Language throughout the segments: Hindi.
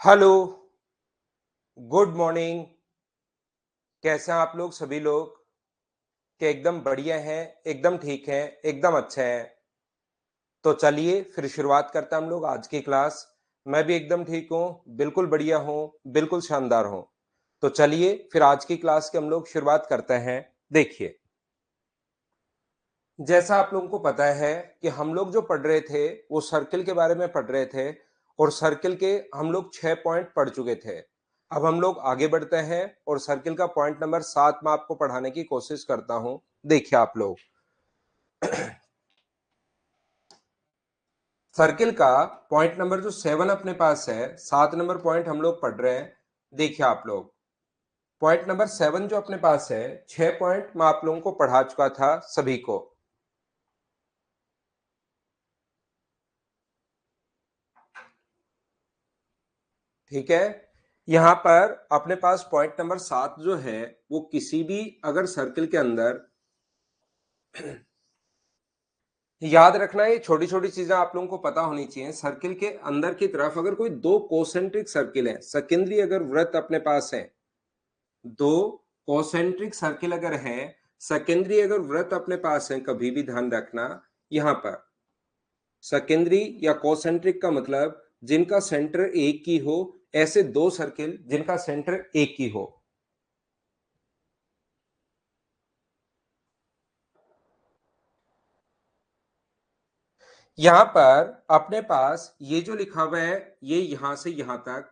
Hello, good morning. कैसे हैं आप लोग सभी लोग? कि एकदम बढ़िया हैं, एकदम ठीक हैं, एकदम अच्छे हैं। तो चलिए फिर शुरुआत करते हैं हम लोग आज की क्लास। मैं भी एकदम ठीक हूँ, बिल्कुल बढ़िया हूँ, बिल्कुल शानदार हूँ। तो चलिए फिर आज की क्लास की हम लोग शुरुआत करते हैं। देखिए, जैसा आप लोगों को पता है कि हम लोग जो पढ़ रहे थे, वो सर्किल के बारे में पढ़ रहे थे और सर्किल के हम लोग 6 पॉइंट पढ़ चुके थे। अब हम लोग आगे बढ़ते हैं और सर्किल का पॉइंट नंबर 7 मैं आपको पढ़ाने की कोशिश करता हूं। देखिए आप लोग, सर्किल का पॉइंट नंबर जो 7 अपने पास है, 7 नंबर पॉइंट हम लोग पढ़ रहे हैं। देखिए आप लोग, पॉइंट नंबर 7 जो अपने पास है, 6 पॉइंट मैं आप लोगों को पढ़ा चुका था सभी को। ठीक है, यहां पर अपने पास पॉइंट नंबर 7 जो है, वो किसी भी अगर सर्किल के अंदर याद रखना, ये छोटी छोटी चीजें आप लोगों को पता होनी चाहिए। सर्किल के अंदर की तरफ अगर कोई दो कोसेंट्रिक सर्किल है, सेकेंडरी अगर वृत्त अपने पास है, दो कोसेंट्रिक सर्किल अगर है, सेकेंडरी अगर वृत्त अपने पास है, कभी भी ध्यान रखना, यहां पर सेकेंडरी या कोसेंट्रिक का मतलब जिनका सेंटर एक की हो, ऐसे दो सर्किल जिनका सेंटर एक की हो। यहां पर अपने पास ये जो लिखा हुआ है, ये यहां से यहां तक,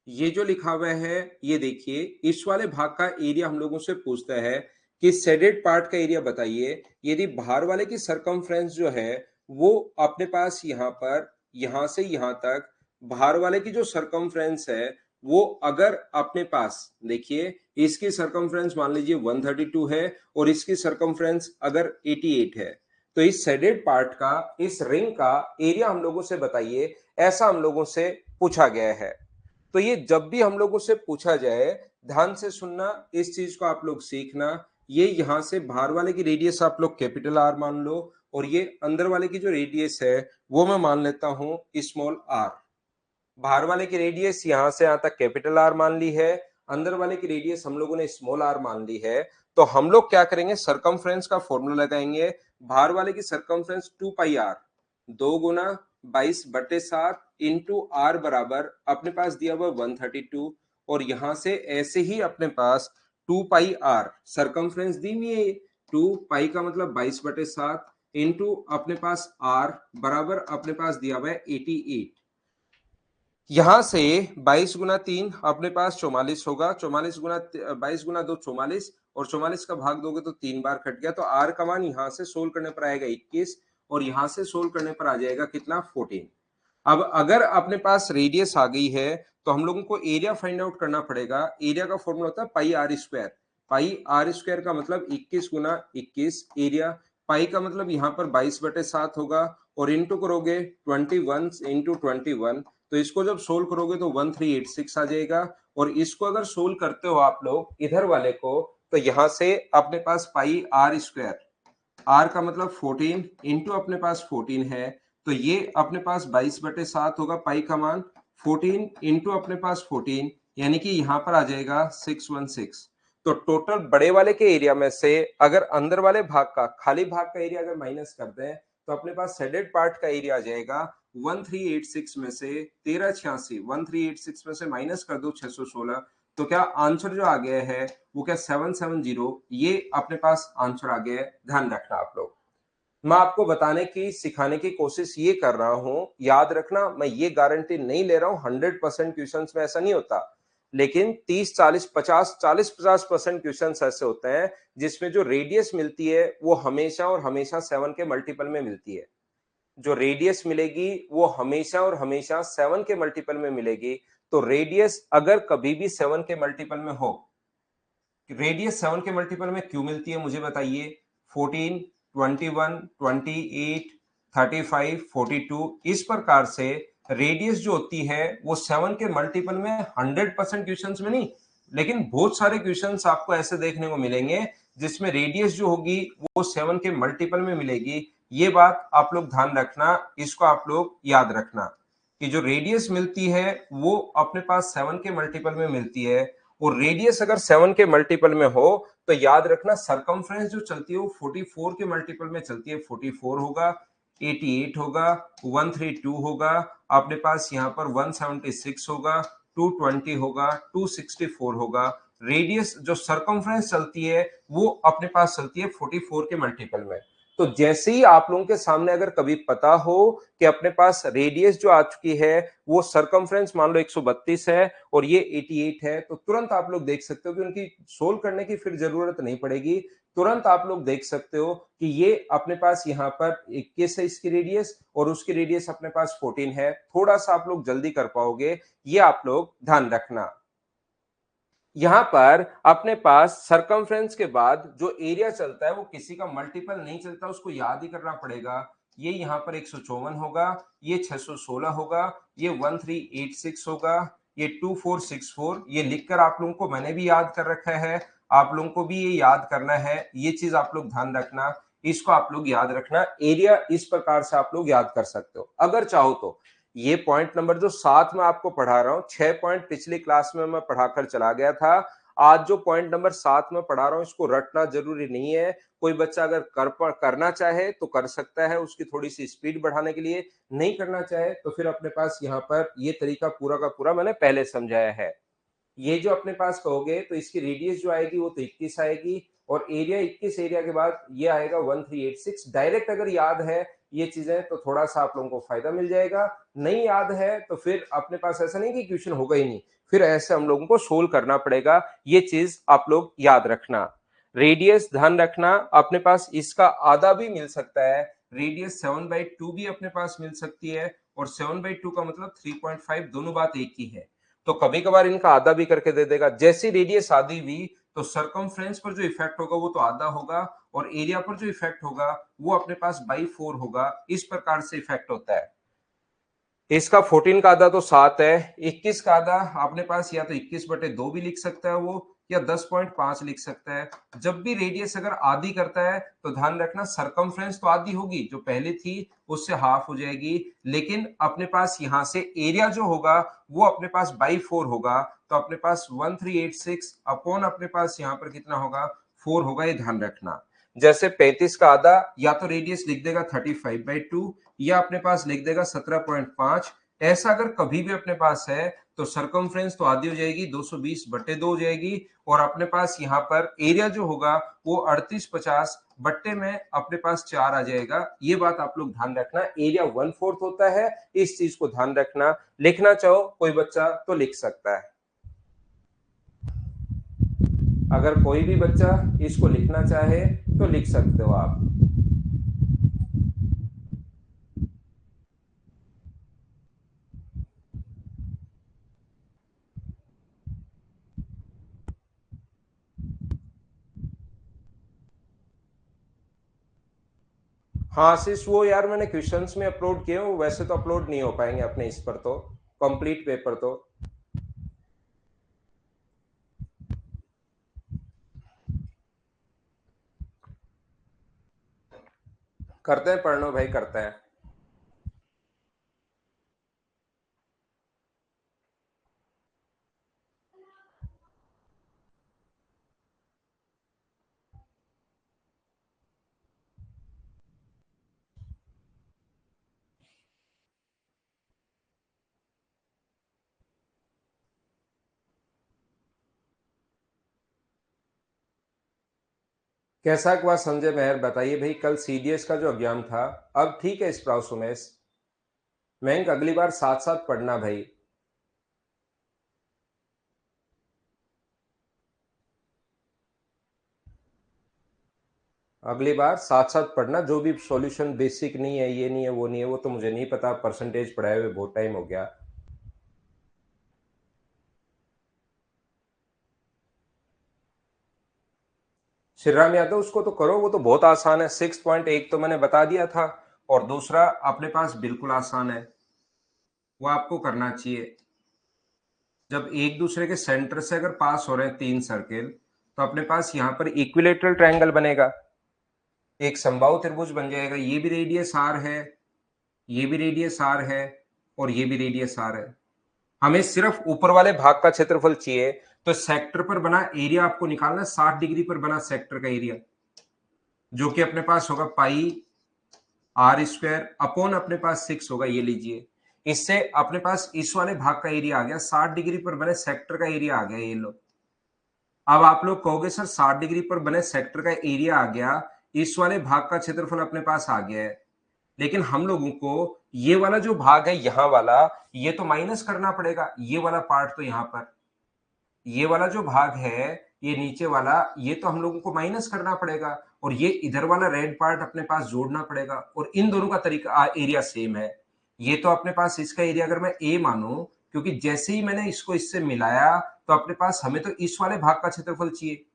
ये जो लिखा हुआ है, ये देखिए, इस वाले भाग का एरिया हम लोगों से पूछता है कि शेडेड पार्ट का एरिया बताइए। यदि बाहर वाले की सरकमफ्रेंस जो है, वो अपने पास यहां पर, यहां से यहां तक, बाहर वाले की जो सरकमफ्रेंस है, वो अगर अपने पास देखिए, इसकी सरकमफ्रेंस मान लीजिए 132 है और इसकी सरकमफ्रेंस अगर 88 है, तो इस शेडेड पार्ट का, इस रिंग का एरिया हम लोगों से बताइए, ऐसा हम लोगों से पूछा गया है। तो ये जब भी हम लोगों से पूछा जाए, ध्यान से सुनना, इस चीज को आप लोग सीखना। ये यहां से बाहर वाले की रेडियस आप लोग कैपिटल आर मान लो, और ये अंदर वाले की जो रेडियस है, वो मैं मान लेता हूं स्मॉल आर। बाहर वाले की रेडियस यहां से यहां तक कैपिटल आर मान ली है, अंदर वाले की रेडियस हम लोगों ने स्मॉल आर मान ली है। तो हम लोग क्या करेंगे, सरकमफ्रेंस का फॉर्मूला लगाएंगे। बाहर वाले की सरकमफ्रेंस 2 पाई आर, 2 गुना 22/7 इंटू आर बराबर अपने पास दिया हुआ 132, और यहां से ऐसे ही अपने पास 2 पाई आर सरकमफ्रेंस दी हुई है। 2 पाई का मतलब 22/7 इंटू अपने पास आर बराबर अपने पास दिया हुआ है 88। यहां से 22 गुना 3 अपने पास 44 होगा, 22 गुना 2 44, और 44 का भाग दोगे तो 3 बार कट गया, तो आर का मान यहां से सोल्व करने पर आएगा 21, और यहां से सोल्व करने पर आ जाएगा कितना, 14। अब अगर अपने पास रेडियस आ गई है, तो हम लोगों को एरिया फाइंड आउट करना पड़ेगा। एरिया का फॉर्मूला होता है pi R square. Pi R square का मतलब 21 गुना 21 एरिया। पाई का मतलब यहाँ पर 22/7 होगा, और इंटू करोगे 21 इंटू 21, तो इसको जब सोल्व करोगे तो 1386 आ जाएगा। और इसको अगर सोल्व करते हो आप लोग इधर वाले को, तो यहां से अपने पास पाई आर स्क्वायर, आर का मतलब 14 इंटू अपने पास 14 है, तो ये अपने पास 22/7 होगा। पाई का मान 14 इंटू अपने पास 14, यानी कि यहां पर आ जाएगा 616। तो टोटल बड़े वाले के एरिया में से अगर अंदर वाले भाग का, खाली भाग का एरिया अगर माइनस कर दें, तो अपने पास शेडेड पार्ट का एरिया आ जाएगा 1386 में से 1386, 1386 में से माइनस कर दो 616, तो क्या आंसर जो आ गया है वो क्या 770, ये अपने पास आंसर आ गया है। ध्यान रखना आप लोग, मैं आपको बताने की, सिखाने की कोशिश ये कर रहा हूं। याद रखना, मैं ये गारंटी नहीं ले रहा हूं 100% क्वेश्चन में ऐसा नहीं होता, लेकिन 30 40 50 40 50% क्वेश्चन ऐसे होते हैं जिसमें जो रेडियस मिलती है वो हमेशा और हमेशा 7 के मल्टीपल में मिलती है। जो रेडियस मिलेगी वो हमेशा और हमेशा 7 के मल्टीपल में मिलेगी। तो रेडियस अगर कभी भी 7 के मल्टीपल में हो, रेडियस 7 के मल्टीपल में क्यों मिलती है मुझे बताइए। 14, 21, 28, 35, 42, इस प्रकार से रेडियस जो होती है वो 7 के मल्टीपल में 100% क्वेश्चंस में नहीं, लेकिन बहुत सारे क्वेश्चंस आपको ऐसे देखने को मिलेंगे जिसमें रेडियस जो होगी वो 7 के मल्टीपल में मिलेगी। ये बात आप लोग ध्यान रखना, इसको आप लोग याद रखना। कि जो रेडियस मिलती है वो अपने पास 7 के मल्टीपल में मिलती है, और रेडियस अगर 7 के मल्टीपल में हो तो याद रखना सरकमफ्रेंस जो चलती है वो 44 के मल्टीपल में चलती है। 44 होगा, 88 होगा, 132 होगा, अपने पास यहाँ पर 176 होगा, 220 होगा, 264 होगा। रेडियस जो सरकमफ्रेंस चलती है वो अपने पास चलती है 44 के मल्टीपल में। तो जैसे ही आप लोगों के सामने अगर कभी पता हो कि अपने पास रेडियस जो आ चुकी है वो सरकमफ्रेंस मान लो 132 है और ये 88 है, तो तुरंत आप लोग देख सकते हो कि उनकी सोल्व करने की फिर जरूरत नहीं पड़ेगी। तुरंत आप लोग देख सकते हो कि ये अपने पास यहाँ पर 21 है इसकी रेडियस, और उसकी रेडियस अपने पास 14 है। थोड़ा सा आप लोग जल्दी कर पाओगे, ये आप लोग ध्यान रखना। यहां पर अपने पास सरकमफ्रेंस के बाद जो एरिया चलता है वो किसी का मल्टीपल नहीं चलता, उसको याद ही करना पड़ेगा। ये यहाँ पर 154 होगा, ये 616 होगा, ये 1386 होगा, ये 2464। ये लिखकर आप लोगों को मैंने भी याद कर रखा है, आप लोगों को भी ये याद करना है। ये चीज आप लोग ध्यान रखना, इसको आप लोग याद रखना। एरिया इस प्रकार से आप लोग याद कर सकते हो अगर चाहो तो। ये पॉइंट नंबर जो 7 में आपको पढ़ा रहा हूं, 6 पॉइंट पिछली क्लास में मैं पढ़ाकर चला गया था। आज जो पॉइंट नंबर 7 में पढ़ा रहा हूं इसको रटना जरूरी नहीं है। कोई बच्चा अगर करना चाहे तो कर सकता है, उसकी थोड़ी सी स्पीड बढ़ाने के लिए। नहीं करना चाहे तो फिर अपने पास यहाँ पर ये तरीका पूरा का पूरा मैंने पहले समझाया है। ये जो अपने पास कहोगे तो इसकी रेडियस जो आएगी वो तो 21 आएगी, और एरिया 21 एरिया के बाद ये आएगा 1386। डायरेक्ट अगर याद है ये चीजें तो थोड़ा सा आप लोगों को फायदा मिल जाएगा। नहीं याद है तो फिर अपने पास ऐसा नहीं कि क्वेश्चन होगा ही नहीं, फिर ऐसे हम लोगों को सोल्व करना पड़ेगा। ये चीज आप लोग याद रखना। रेडियस ध्यान रखना, अपने पास इसका आधा भी मिल सकता है। रेडियस 7/2 भी अपने पास मिल सकती है, और 7/2 का मतलब 3.5, दोनों बात एक ही है। तो कभी कभार इनका आधा भी करके दे देगा। जैसी रेडियस आधी हुई तो सरकमफ्रेंस पर जो इफेक्ट होगा वो तो आधा होगा, और एरिया पर जो इफेक्ट होगा वो अपने पास बाई 4 होगा। इस प्रकार से इफेक्ट होता है। इसका 14 का आधा तो 7 है, 21 का आधा अपने पास या तो 21/2 भी लिख सकता है वो, या 10.5 लिख सकता है। जब भी रेडियस अगर आधी करता है तो ध्यान रखना सरकमफ्रेंस तो आधी होगी, जो पहले थी उससे हाफ हो जाएगी, लेकिन अपने पास यहां से एरिया जो होगा वो अपने पास बाई 4 होगा। तो अपने पास 1386 अपॉन अपने पास यहाँ पर कितना होगा, 4 होगा। ये ध्यान रखना। जैसे 35 का आधा या तो रेडियस लिख देगा 35/2, या अपने पास लिख देगा 17.5। ऐसा अगर कभी भी अपने पास है तो सरकमफ्रेंस तो आधी हो जाएगी, 220/2 हो जाएगी, और अपने पास यहाँ पर एरिया जो होगा वो 3850 बट्टे में अपने पास 4 आ जाएगा। ये बात आप लोग ध्यान रखना, एरिया 1/4 होता है, इस चीज को ध्यान रखना। लिखना चाहो कोई बच्चा तो लिख सकता है। अगर कोई भी बच्चा इसको लिखना चाहे तो लिख सकते हो आप। हाँ आशीष, वो यार मैंने क्वेश्चंस में अपलोड किए हो, वैसे तो अपलोड नहीं हो पाएंगे अपने इस पर तो, कंप्लीट पेपर तो। करते हैं पढ़नो भाई, करते हैं। कैसा हुआ संजय मेहर, बताइए भाई। कल सीडीएस का जो एग्जाम था, अब ठीक है स्प्राउस उमेश? मयंक अगली बार साथ साथ पढ़ना भाई। अगली बार साथ साथ पढ़ना, जो भी सॉल्यूशन बेसिक नहीं है, ये नहीं है, वो नहीं है, वो तो मुझे नहीं पता, परसेंटेज पढ़ाए हुए बहुत टाइम हो गया। श्रीराम यादव उसको तो करो, वो तो बहुत आसान है। 6.1 तो मैंने बता दिया था, और दूसरा अपने पास बिल्कुल आसान है, वो आपको करना चाहिए। जब एक दूसरे के सेंटर से अगर पास हो रहे हैं 3 सर्किल, तो अपने पास यहाँ पर इक्विलेटरल ट्रायंगल बनेगा, एक समबाहु त्रिभुज बन जाएगा। ये भी रेडियस आर है, ये भी रेडियस आर है, और ये भी रेडियस आर है। हमें सिर्फ ऊपर वाले भाग का क्षेत्रफल चाहिए, तो सेक्टर पर बना एरिया आपको निकालना है, 60 डिग्री पर बना सेक्टर का एरिया, जो कि अपने पास होगा पाई आर स्क्वायर अपॉन अपने पास 6 होगा, ये लीजिए। इससे अपने पास इस वाले भाग का एरिया आ गया, 60 डिग्री पर बने सेक्टर का एरिया आ गया, ये लो। अब आप लोग कहोगे सर 60 डिग्री पर बने सेक्टर का एरिया आ गया, इस वाले भाग का क्षेत्रफल अपने पास आ गया है, लेकिन हम लोगों को ये वाला जो भाग है यहां वाला, ये तो माइनस करना पड़ेगा, ये वाला पार्ट तो यहां पर, ये वाला जो भाग है ये नीचे वाला, ये तो हम लोगों को माइनस करना पड़ेगा, और ये इधर वाला रेड पार्ट अपने पास जोड़ना पड़ेगा, और इन दोनों का तरीका एरिया सेम है। ये तो अपने पास इसका एरिया अगर मैं ए मानूं, क्योंकि जैसे ही मैंने इसको इससे मिलाया तो अपने पास हमें तो इस वाले भाग का क्षेत्रफल चाहिए,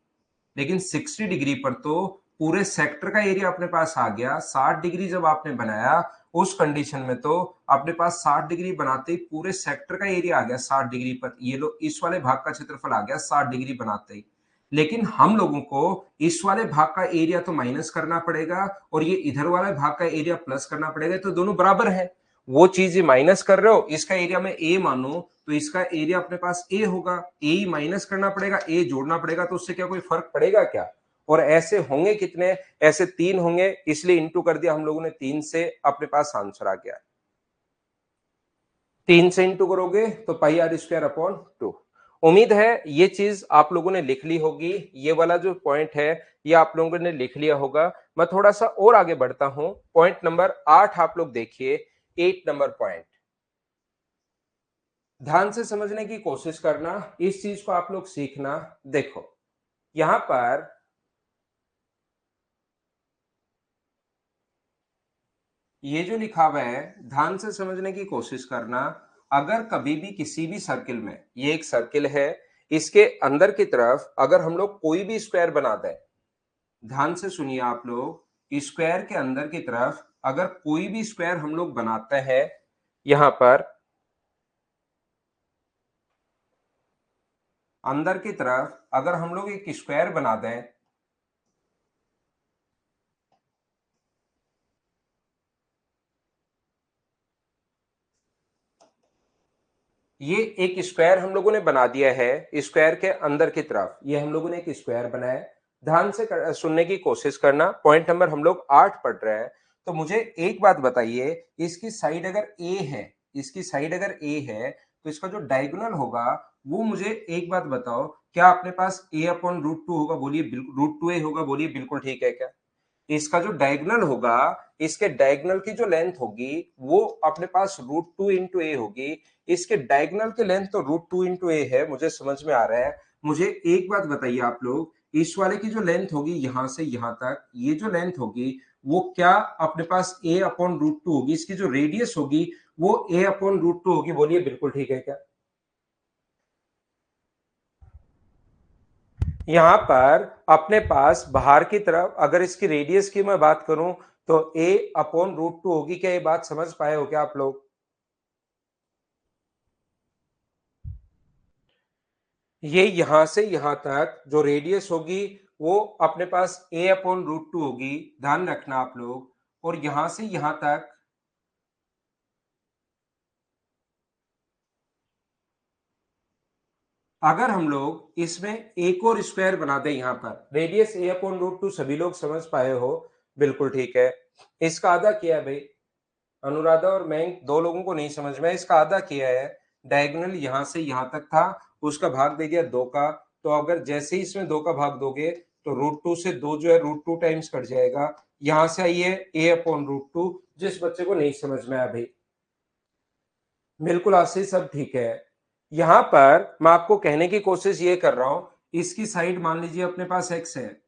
लेकिन 60 डिग्री पर तो पूरे सेक्टर का एरिया अपने पास आ गया। 60 डिग्री जब आपने बनाया उस कंडीशन में तो अपने पास 60 डिग्री बनाते ही पूरे सेक्टर का एरिया आ गया 60 डिग्री पर, ये लो इस वाले भाग का क्षेत्रफल आ गया 60 डिग्री बनाते ही। लेकिन हम लोगों को इस वाले भाग का एरिया तो माइनस करना पड़ेगा और ये इधर वाले भाग का एरिया प्लस करना पड़ेगा, तो दोनों बराबर है। वो चीज माइनस कर रहे हो, इसका एरिया में ए मानो तो इसका एरिया अपने पास ए होगा, ए माइनस करना पड़ेगा, ए जोड़ना पड़ेगा, तो उससे क्या कोई फर्क पड़ेगा क्या? और ऐसे होंगे कितने? ऐसे 3 होंगे, इसलिए इंटू कर दिया हम लोगों ने 3 से, अपने पास आंसर आ गया। 3 से इंटू करोगे तो पाई आर स्क्वायर अपॉन 2। उम्मीद है ये चीज आप लोगों ने लिख ली होगी, ये वाला जो पॉइंट है ये आप लोगों ने लिख लिया होगा। मैं थोड़ा सा और आगे बढ़ता हूं, पॉइंट नंबर 8 आप लोग देखिए, 8 नंबर पॉइंट। ध्यान से समझने की कोशिश करना, इस चीज को आप लोग सीखना। देखो यहां पर ये जो लिखा हुआ है, ध्यान से समझने की कोशिश करना। अगर कभी भी किसी भी सर्किल में, ये एक सर्किल है, इसके अंदर की तरफ अगर हम लोग कोई भी स्क्वायर बना दें, ध्यान से सुनिए आप लोग, स्क्वायर के अंदर की तरफ अगर कोई भी स्क्वायर हम लोग बनाते हैं, यहां पर अंदर की तरफ अगर हम लोग एक स्क्वायर बना दें, ये एक स्क्वायर हम लोगों ने बना दिया है, स्क्वायर के अंदर की तरफ ये हम लोगों ने एक स्क्वायर बनाया। ध्यान से सुनने की कोशिश करना, पॉइंट नंबर हम लोग 8 पढ़ रहे हैं। तो मुझे एक बात बताइए, इसकी साइड अगर ए है, इसकी साइड अगर ए है, तो इसका जो डायगोनल होगा वो, मुझे एक बात बताओ, क्या अपने पास ए अपॉन रूट टू होगा? बोलिए बिल्कुल, रूट टू ए होगा, बोलिए बिल्कुल ठीक है क्या? इसका जो डायगोनल होगा, इसके डायगोनल की जो लेंथ होगी वो अपने पास रूट टू इंटू ए होगी। इसके डायगोनल की लेंथ तो रूट टू इंटू ए है, मुझे समझ में आ रहा है। मुझे एक बात बताइए आप लोग, इस वाले की जो लेंथ होगी यहां से यहां तक, ये जो लेंथ होगी वो क्या अपने पास ए अपॉन रूट टू होगी? इसकी जो रेडियस होगी वो ए अपॉन रूट टू होगी, बोलिए बिल्कुल ठीक है क्या? यहां पर अपने पास बाहर की तरफ अगर इसकी रेडियस की मैं बात करूं तो a अपॉन रूट टू होगी। क्या ये बात समझ पाए हो क्या आप लोग? ये यहां से यहां तक जो रेडियस होगी वो अपने पास a अपॉन रूट टू होगी, ध्यान रखना आप लोग। और यहां से यहां तक अगर हम लोग इसमें एक और स्क्वायर बना दें, यहां पर radius a upon root two, सभी लोग समझ पाए हो? बिल्कुल ठीक है। इसका आधा किया है भाई, अनुराधा और मैं दो लोगों को नहीं समझ में, इसका आधा किया है। डायगोनल यहां से यहां तक था, उसका भाग दे दिया 2 का, तो अगर जैसे ही इसमें 2 का भाग दोगे तो रूट टू से 2 जो है रूट टू टाइम्स कट जाएगा। यहां से आइए ए अपॉन रूट टू, जिस बच्चे को नहीं समझ में आया भाई, बिल्कुल आशीष सब ठीक है। यहां पर मैं आपको कहने की कोशिश ये कर रहा हूं, इसकी साइड मान लीजिए अपने पास एक्स है,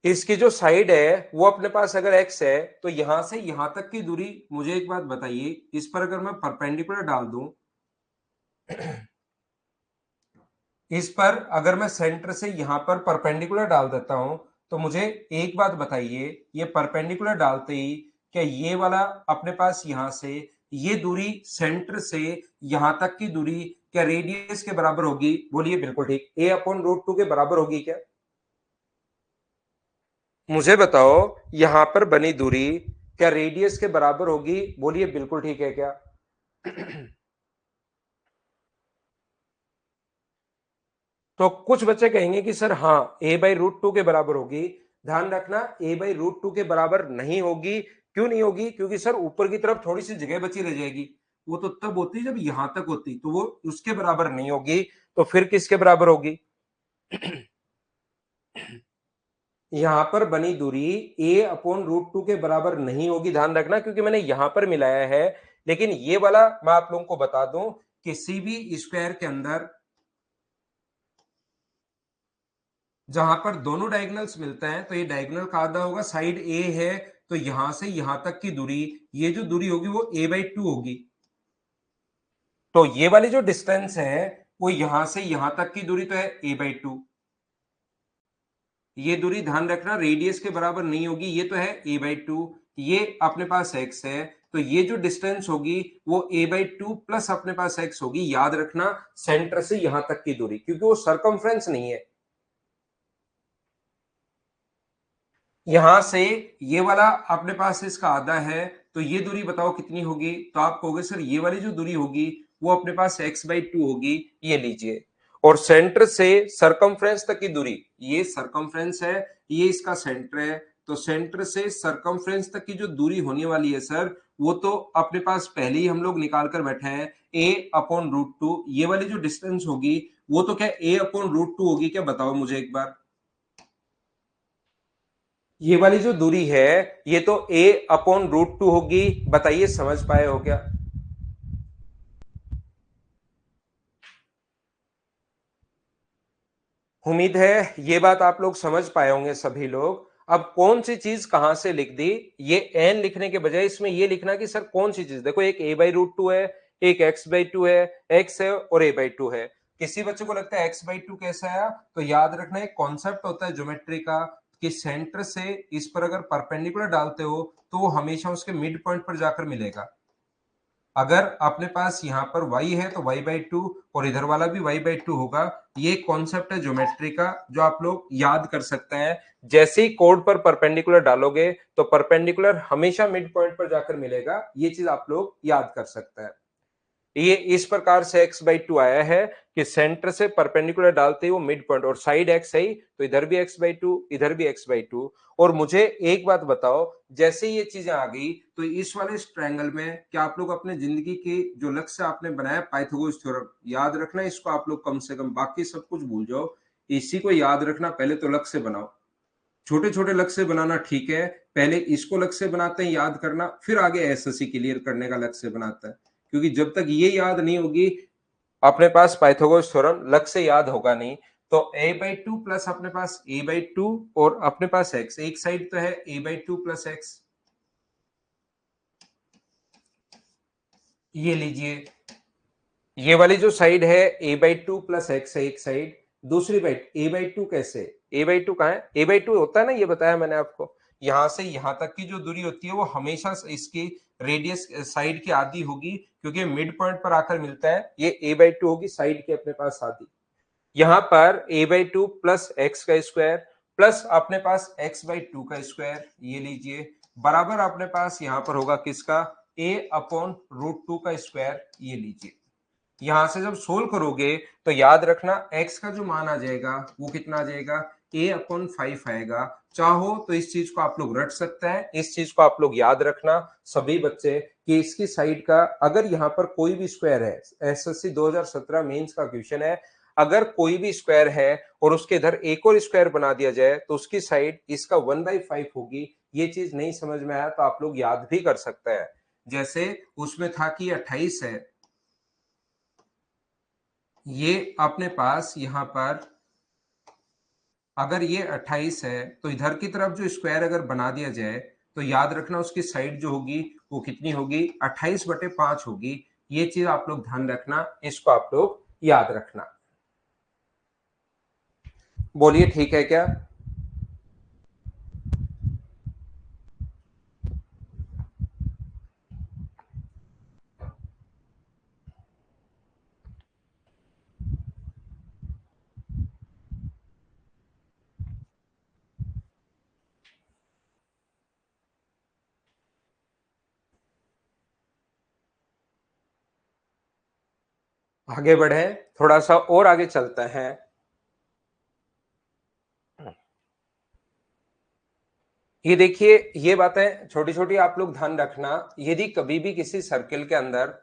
इसकी जो साइड है वो अपने पास अगर x है, तो यहां से यहां तक की दूरी, मुझे एक बात बताइए, इस पर अगर मैं परपेंडिकुलर डाल दूं, इस पर अगर मैं सेंटर से यहां पर परपेंडिकुलर डाल देता हूं, तो मुझे एक बात बताइए, ये परपेंडिकुलर डालते ही क्या ये वाला अपने पास यहां से ये दूरी सेंटर से यहां तक की दूरी क्या रेडियस के बराबर होगी? बोलिए बिल्कुल ठीक, ए अपॉन रूट टू के बराबर होगी क्या? मुझे बताओ, यहां पर बनी दूरी क्या रेडियस के बराबर होगी? बोलिए बिल्कुल ठीक है क्या? तो कुछ बच्चे कहेंगे कि सर हाँ a/√2 के बराबर होगी। ध्यान रखना a/√2 के बराबर नहीं होगी। क्यों नहीं होगी? क्योंकि सर ऊपर की तरफ थोड़ी सी जगह बची रह जाएगी, वो तो तब होती जब यहां तक होती, तो वो उसके बराबर नहीं होगी। तो फिर किसके बराबर होगी? यहां पर बनी दूरी a/√2 के बराबर नहीं होगी। ध्यान रखना, क्योंकि मैंने यहां पर मिलाया है। लेकिन ये वाला मैं आप लोगों को बता दूं, किसी भी स्क्वायर के अंदर जहां पर दोनों डायगोनल्स मिलते हैं, तो ये डायगोनल का आधा होगा, साइड ए है, तो यहां से यहां तक की दूरी, ये जो दूरी होगी वो a/2 होगी। तो ये वाली जो डिस्टेंस है वो यहां से यहां तक की दूरी तो है a/2। ये दूरी ध्यान रखना रेडियस के बराबर नहीं होगी, ये तो है a/2। ये अपने पास x है, तो ये जो डिस्टेंस होगी वो a/2 प्लस अपने पास x होगी। याद रखना सेंटर से यहां तक की दूरी, क्योंकि वो सरकमफ्रेंस नहीं है। यहां से ये वाला अपने पास इसका आधा है, तो ये दूरी बताओ कितनी होगी? तो आप कहोगे सर ये वाली जो दूरी होगी वो अपने पास x/2 होगी। ये लीजिए, और सेंटर से सरकमफ्रेंस तक की दूरी, ये सरकमफ्रेंस है, ये इसका सेंटर है, तो सेंटर से सरकमफ्रेंस तक की जो दूरी होने वाली है सर, वो तो अपने पास पहले ही हम लोग निकाल कर बैठे हैं, a/√2। ये वाली जो डिस्टेंस होगी वो तो क्या a/√2 होगी क्या? बताओ मुझे एक बार। ये वाली जो दूरी है ये तो a/√2 होगी। बताइए समझ पाए हो क्या? उम्मीद है ये बात आप लोग समझ पाए होंगे सभी लोग। अब कौन सी चीज कहां से लिख दी, ये n लिखने के बजाय इसमें ये लिखना कि सर कौन सी चीज। देखो एक a/√2 है, एक x/2 है, x है और a/2 है। किसी बच्चे को लगता है x/2 कैसा आया, तो याद रखना एक कॉन्सेप्ट होता है ज्योमेट्री का, कि सेंटर से इस पर अगर परपेंडिकुलर डालते हो तो वो हमेशा उसके मिड पॉइंट पर जाकर मिलेगा। अगर अपने पास यहाँ पर y है तो y/2 और इधर वाला भी y/2 होगा। ये कॉन्सेप्ट है ज्योमेट्री का जो आप लोग याद कर सकते हैं। जैसे ही कोड पर परपेंडिकुलर डालोगे तो परपेंडिकुलर हमेशा मिड पॉइंट पर जाकर मिलेगा। ये चीज आप लोग याद कर सकते हैं। ये इस प्रकार से x/2 आया है कि सेंटर से परपेंडिकुलर डालते ही वो मिड पॉइंट, और साइड x है ही, तो इधर भी x/2 इधर भी x/2। और मुझे एक बात बताओ, जैसे ये चीजें आ गई तो इस वाले ट्रायंगल में क्या आप लोग अपने जिंदगी की जो लक्ष्य आपने बनाया पाइथागोरस थ्योरम याद रखना, इसको आप लोग कम से कम, बाकी सब कुछ भूल जाओ, इसी को याद रखना। पहले तो लक्ष्य बनाओ, छोटे छोटे लक्ष्य बनाना ठीक है, पहले इसको लक्ष्य बनाते हैं याद करना, फिर आगे एसएससी क्लियर करने का लक्ष्य बनाता है। क्योंकि जब तक ये याद नहीं होगी अपने पास पाइथागोरस थ्योरम, लक्ष्य याद होगा नहीं। तो a/2 प्लस अपने पास a/2 और अपने पास x, एक साइड तो है a/2 प्लस x। ये लीजिए, ये वाली जो साइड है a/2 प्लस x है एक साइड, दूसरी साइड a/2 कैसे? a/2 कहाँ है? a/2 होता है ना, ये बताया मैंने आपको, यहां से यहां तक की जो दूरी होती है वो हमेशा इसकी रेडियस साइड की आधी होगी, क्योंकि मिड पॉइंट पर आकर मिलता है। ये a/2 होगी साइड की अपने पास आधी। यहां पर a/2 प्लस एक्स का स्क्वायर प्लस अपने पास x/2 का स्क्वायर, ये लीजिए, बराबर अपने पास यहां पर होगा किसका? a/√2 का स्क्वायर। ये लीजिए, यहां से जब सोल्व करोगे तो याद रखना x का जो मान आ जाएगा वो कितना आ जाएगा? a/5 आएगा। चाहो तो इस चीज को आप लोग रट सकते हैं, इस चीज को आप लोग याद रखना सभी बच्चे, कि इसकी साइड का अगर यहाँ पर कोई भी स्क्वायर है, एसएससी 2017 मेंस का क्वेश्चन है, अगर कोई भी स्क्वायर है और उसके इधर एक और स्क्वायर बना दिया जाए तो उसकी साइड इसका 1/5 होगी। ये चीज नहीं समझ में आया तो आप लोग याद भी कर सकते हैं। जैसे उसमें था कि 28 है, ये अपने पास यहां पर अगर ये 28 है तो इधर की तरफ जो स्क्वायर अगर बना दिया जाए तो याद रखना उसकी साइड जो होगी वो कितनी होगी? 28/5 होगी। ये चीज आप लोग ध्यान रखना, इसको आप लोग याद रखना। बोलिए ठीक है क्या? आगे बढ़े, थोड़ा सा और आगे चलता है। ये देखिए, ये बातें छोटी छोटी आप लोग ध्यान रखना। यदि कभी भी किसी सर्किल के अंदर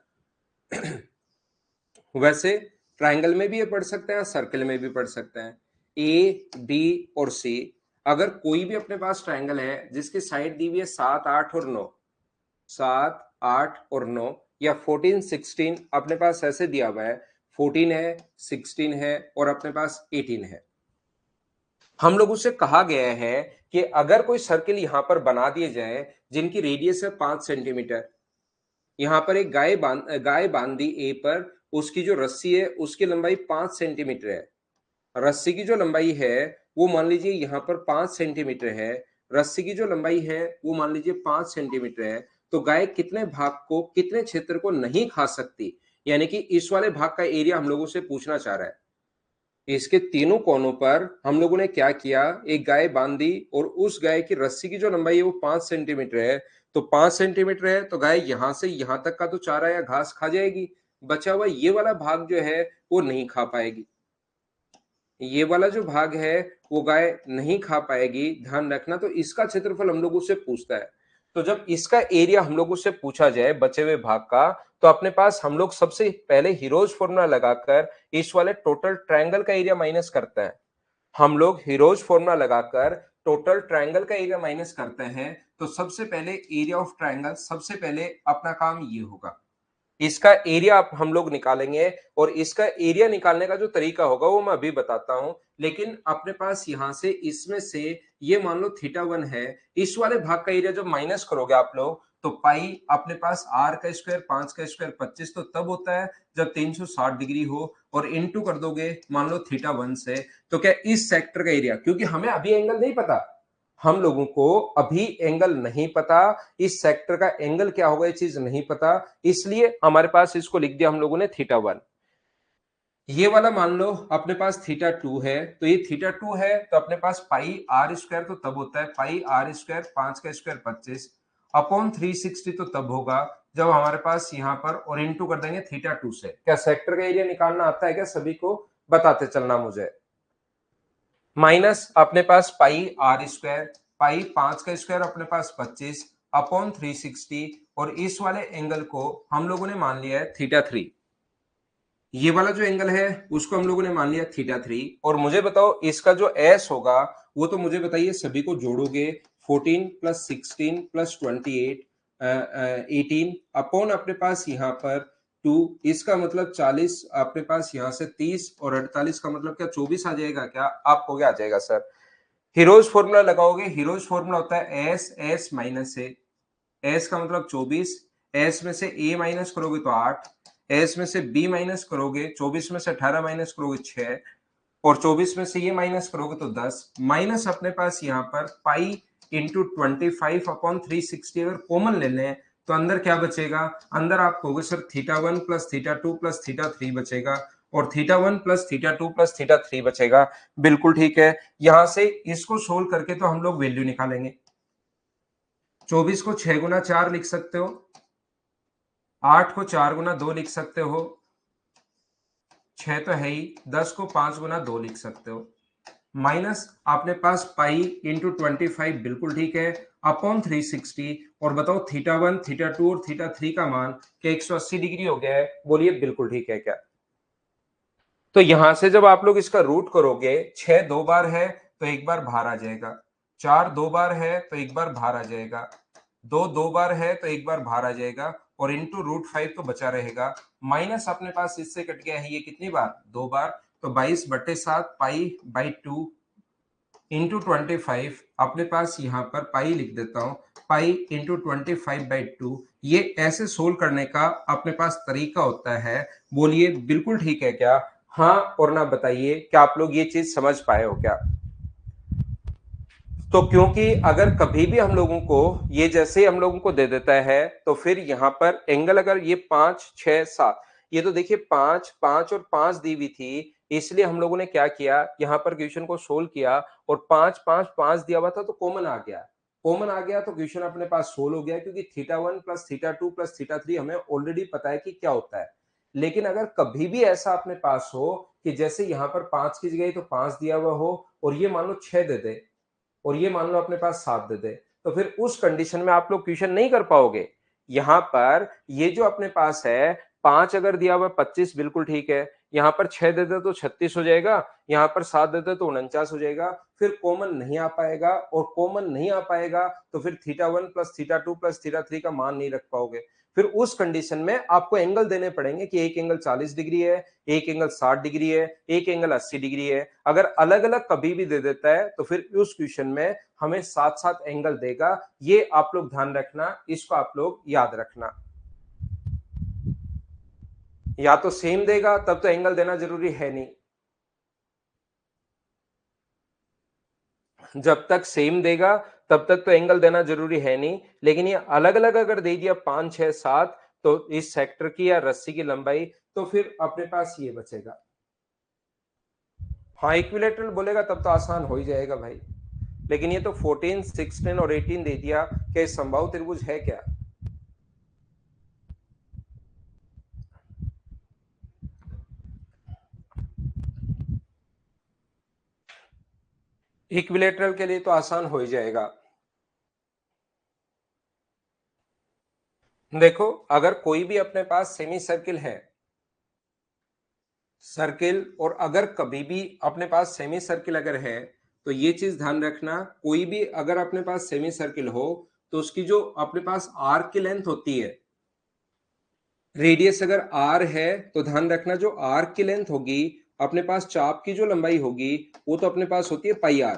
वैसे ट्रायंगल में भी ये पढ़ सकते हैं, सर्कल में भी पढ़ सकते हैं, ए बी और सी। अगर कोई भी अपने पास ट्रायंगल है जिसकी साइड दी हुई है 7 8 और 9, 7 8 और 9, या 14 16 अपने पास ऐसे दिया हुआ है, 14 है, 16 है और अपने पास 18 है। हम लोगों से कहा गया है कि अगर कोई सर्किल यहां पर बना दिए जाए जिनकी रेडियस है 5 सेंटीमीटर, यहां पर एक गाय बांध दी ए पर, उसकी जो रस्सी है उसकी लंबाई 5 सेंटीमीटर है। रस्सी की जो लंबाई है वो मान लीजिए यहां पर 5 सेंटीमीटर है, रस्सी की जो लंबाई है वो मान लीजिए 5 सेंटीमीटर है। तो गाय कितने भाग को, कितने क्षेत्र को नहीं खा सकती, यानी कि इस वाले भाग का एरिया हम लोगों से पूछना चाह रहा है। इसके तीनों कोनों पर हम लोगों ने क्या किया, एक गाय बांध दी और उस गाय की रस्सी की जो लंबाई है वो 5 सेंटीमीटर है। तो 5 सेंटीमीटर है तो गाय यहां से यहां तक का तो चारा या घास खा जाएगी, बचा हुआ ये वाला भाग जो है वो नहीं खा पाएगी। ये वाला जो भाग है वो गाय नहीं खा पाएगी, ध्यान रखना। तो इसका क्षेत्रफल हम लोगों से पूछता है। तो जब इसका एरिया हम लोगों से पूछा जाए बचे हुए भाग का, तो अपने पास हम लोग सबसे पहले हीरोज फॉर्मूला लगाकर इस वाले टोटल ट्रायंगल का एरिया माइनस करते हैं। हम लोग हीरोज फॉर्मूला लगाकर टोटल ट्रायंगल का एरिया माइनस करते हैं। तो सबसे पहले एरिया ऑफ ट्रायंगल, सबसे पहले अपना काम ये होगा, इसका एरिया हम लोग निकालेंगे। और इसका एरिया निकालने का जो तरीका होगा वो मैं अभी बताता हूं। लेकिन अपने पास यहां से इसमें से ये मान लो θ1 है, इस वाले भाग का एरिया जब माइनस करोगे आप लोग तो पाई अपने पास r का स्क्वायर 5 का स्क्वायर 25 तो तब होता है जब 360 डिग्री हो, और इनटू कर दोगे मान लो θ1 से। तो क्या इस सेक्टर का एरिया, क्योंकि हमें अभी एंगल नहीं पता, हम लोगों को अभी एंगल नहीं पता, इस सेक्टर का एंगल क्या होगा ये चीज नहीं पता, इसलिए हमारे पास इसको लिख दिया हम लोगों ने θ1। ये वाला मान लो अपने पास θ2 है, तो ये θ2 है तो अपने पास पाई आर स्क्वायर तो तब होता है पाई आर स्क्वायर 5 का स्क्वायर 25 अपॉन 360 तो तब होगा जब हमारे पास यहाँ पर, और इनटू कर देंगे θ2 से। क्या सेक्टर का एरिया निकालना आता है क्या सभी को, बताते चलना मुझे। माइनस अपने पास पाई आर स्क्वायर, पाई 5 का स्क्वायर अपने पास 25 अपॉन 360, और इस वाले एंगल को हम लोगों ने मान लिया है θ3। ये वाला जो एंगल है उसको हम लोगों ने मान लिया θ3। और मुझे बताओ इसका जो s होगा वो तो मुझे बताइए, सभी को जोड़ोगे 14 प्लस 16 प्लस 28 18 अपॉन अपने पास यहाँ पर 2, इसका मतलब 40, अपने पास यहाँ से 30 और 48 का मतलब क्या 24 आ जाएगा क्या, आपको क्या आ जाएगा सर। हीरोज फॉर्मूला लगाओगे, हीरोज फॉर्मूला होता है एस एस माइनस ए, एस का मतलब 24, एस में से ए माइनस करोगे तो 8, एस में से बी माइनस करोगे, 24 में से 18 माइनस करोगे 6, और 24 में से ये माइनस करोगे तो 10, माइनस अपने पास यहाँ पर पाई इंटू 25 अपॉन 360। अगर कॉमन ले लें तो अंदर क्या बचेगा, अंदर आप कहोगे सर θ1 प्लस θ2 प्लस θ3 बचेगा, और θ1 प्लस θ2 प्लस θ3 बचेगा। बिल्कुल ठीक है, यहां से इसको सोल्व करके तो हम लोग वैल्यू निकालेंगे। 24 को 6 गुना 4 लिख सकते हो, 8 को 4 गुना 2 लिख सकते हो, 6 तो है ही, 10 को 5 गुना 2 लिख सकते हो, माइनस अपने पास पाई इंटू 25 बिल्कुल ठीक है अपॉन 360। और बताओ θ1 θ2 और θ3 का मान क्या 180 डिग्री हो गया है, बोलिए बिल्कुल ठीक है क्या। तो यहां से जब आप लोग इसका रूट करोगे, 6 दो बार है तो एक बार बाहर आ जाएगा, 4 दो बार है तो एक बार बाहर आ जाएगा, 2 दो बार है तो एक बार बाहर आ जाएगा, और इंटू √5 तो बचा रहेगा, माइनस अपने पास इससे कट गया है ये कितनी बार, 2 बार, तो 22/7 पाई बाई 2 इंटू 25, अपने पास यहाँ पर पाई लिख देता हूं, पाई इंटू 25/2। ये ऐसे सोल्व करने का अपने पास तरीका होता है, बोलिए बिल्कुल ठीक है क्या, हाँ और ना बताइए, क्या आप लोग ये चीज समझ पाए हो क्या। तो क्योंकि अगर कभी भी हम लोगों को ये जैसे हम लोगों को दे देता है तो फिर यहाँ पर एंगल अगर ये 5 6 7, ये तो देखिए 5 5 और 5 दी हुई थी, इसलिए हम लोगों ने क्या किया यहाँ पर क्वेश्चन को सोल्व किया, और 5 5 5 दिया हुआ था तो कॉमन आ गया, कॉमन आ गया तो क्वेश्चन अपने पास सोल्व हो गया, क्योंकि θ1 प्लस θ2 प्लस θ3 हमें ऑलरेडी पता है कि क्या होता है। लेकिन अगर कभी भी ऐसा अपने पास हो कि जैसे यहाँ पर 5 की जगह तो 5 दिया हुआ हो और ये मान लो 6 दे दे और ये मान लो अपने पास 7 दे दे, तो फिर उस कंडीशन में आप लोग क्वेश्चन नहीं कर पाओगे। यहाँ पर ये जो अपने पास है 5 अगर दिया हुआ 25 बिल्कुल ठीक है, यहाँ पर 6 दे दे तो 36 हो जाएगा, यहाँ पर 7 दे दे तो 49 हो जाएगा, फिर कॉमन नहीं आ पाएगा और कॉमन नहीं आ पाएगा तो फिर θ1 प्लस θ2 प्लस θ3 का मान नहीं रख पाओगे। फिर उस कंडीशन में आपको एंगल देने पड़ेंगे कि एक एंगल 40 डिग्री है, एक एंगल 60 डिग्री है, एक एंगल 80 डिग्री है। अगर अलग अलग कभी भी दे देता है तो फिर उस क्वेश्चन में हमें साथ साथ एंगल देगा। ये आप लोग ध्यान रखना, इसको आप लोग याद रखना। या तो सेम देगा तब तो एंगल देना जरूरी है नहीं, जब तक सेम देगा तब तक तो एंगल देना जरूरी है नहीं, लेकिन ये अलग अलग अगर दे दिया 5 6 7 तो इस सेक्टर की या रस्सी की लंबाई, तो फिर अपने पास ये बचेगा। हाँ इक्विलेटरल बोलेगा तब तो आसान हो ही जाएगा भाई, लेकिन ये तो 14 16 और 18 दे दिया, क्या समबाहु त्रिभुज है क्या? इक्विलेटरल के लिए तो आसान हो ही जाएगा। देखो अगर कोई भी अपने पास सेमी सर्किल है, सर्किल, और अगर कभी भी अपने पास सेमी सर्किल अगर है तो ये चीज ध्यान रखना, कोई भी अगर अपने पास सेमी सर्किल हो तो उसकी जो अपने पास आर्क की लेंथ होती है, रेडियस अगर आर है तो ध्यान रखना जो आर्क की लेंथ होगी, अपने पास चाप की जो लंबाई होगी वो तो अपने पास होती है पाई आर।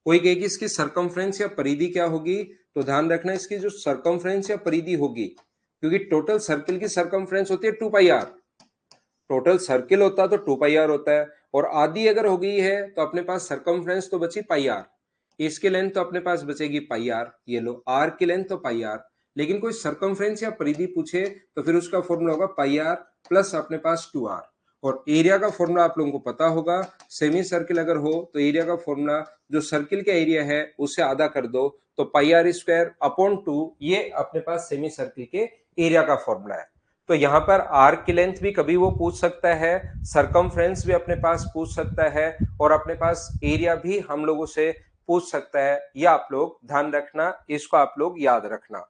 कोई कहेगी इसकी सरकमफ्रेंस या परिधि क्या होगी, तो ध्यान रखना इसकी जो सरकमफ्रेंस या परिधि होगी, क्योंकि टोटल सर्किल की सरकमफ्रेंस होती है 2 पाई आर, टोटल सर्किल होता तो 2 पाई आर होता है, और आधी अगर हो गई है तो अपने पास सरकमफ्रेंस तो बची पाई आर, इसकी लेंथ तो अपने पास बचेगी पाई आर, ये लो आर की लेंथ तो पाई आर। लेकिन कोई सरकमफ्रेंस या परिधि पूछे तो फिर उसका फॉर्मूला होगा पाई आर प्लस अपने पास 2 आर। और एरिया का फॉर्मूला आप लोगों को पता होगा, सेमी सर्किल अगर हो तो एरिया का फॉर्मूला जो सर्किल का एरिया है उससे आधा कर दो तो पाई आर स्क्वायर अपॉन 2, ये अपने पास सेमी सर्किल के एरिया का फॉर्मूला है। तो यहाँ पर आर्क की लेंथ भी कभी वो पूछ सकता है, सरकमफ्रेंस भी अपने पास पूछ सकता है, और अपने पास एरिया भी हम लोगों से पूछ सकता है। ये आप लोग ध्यान रखना, इसको आप लोग याद रखना।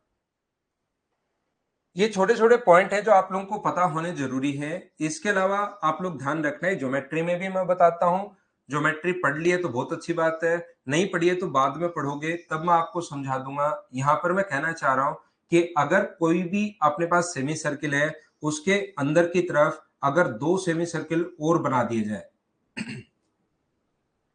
ये छोटे छोटे पॉइंट है जो आप लोगों को पता होने जरूरी है। इसके अलावा आप लोग ध्यान रखना है, ज्योमेट्री में भी मैं बताता हूं, ज्योमेट्री पढ़ लिए तो बहुत अच्छी बात है, नहीं पढ़ी है तो बाद में पढ़ोगे तब मैं आपको समझा दूंगा। यहाँ पर मैं कहना चाह रहा हूं कि अगर कोई भी अपने पास सेमी सर्किल है, उसके अंदर की तरफ अगर 2 सेमी सर्किल और बना दिए जाए,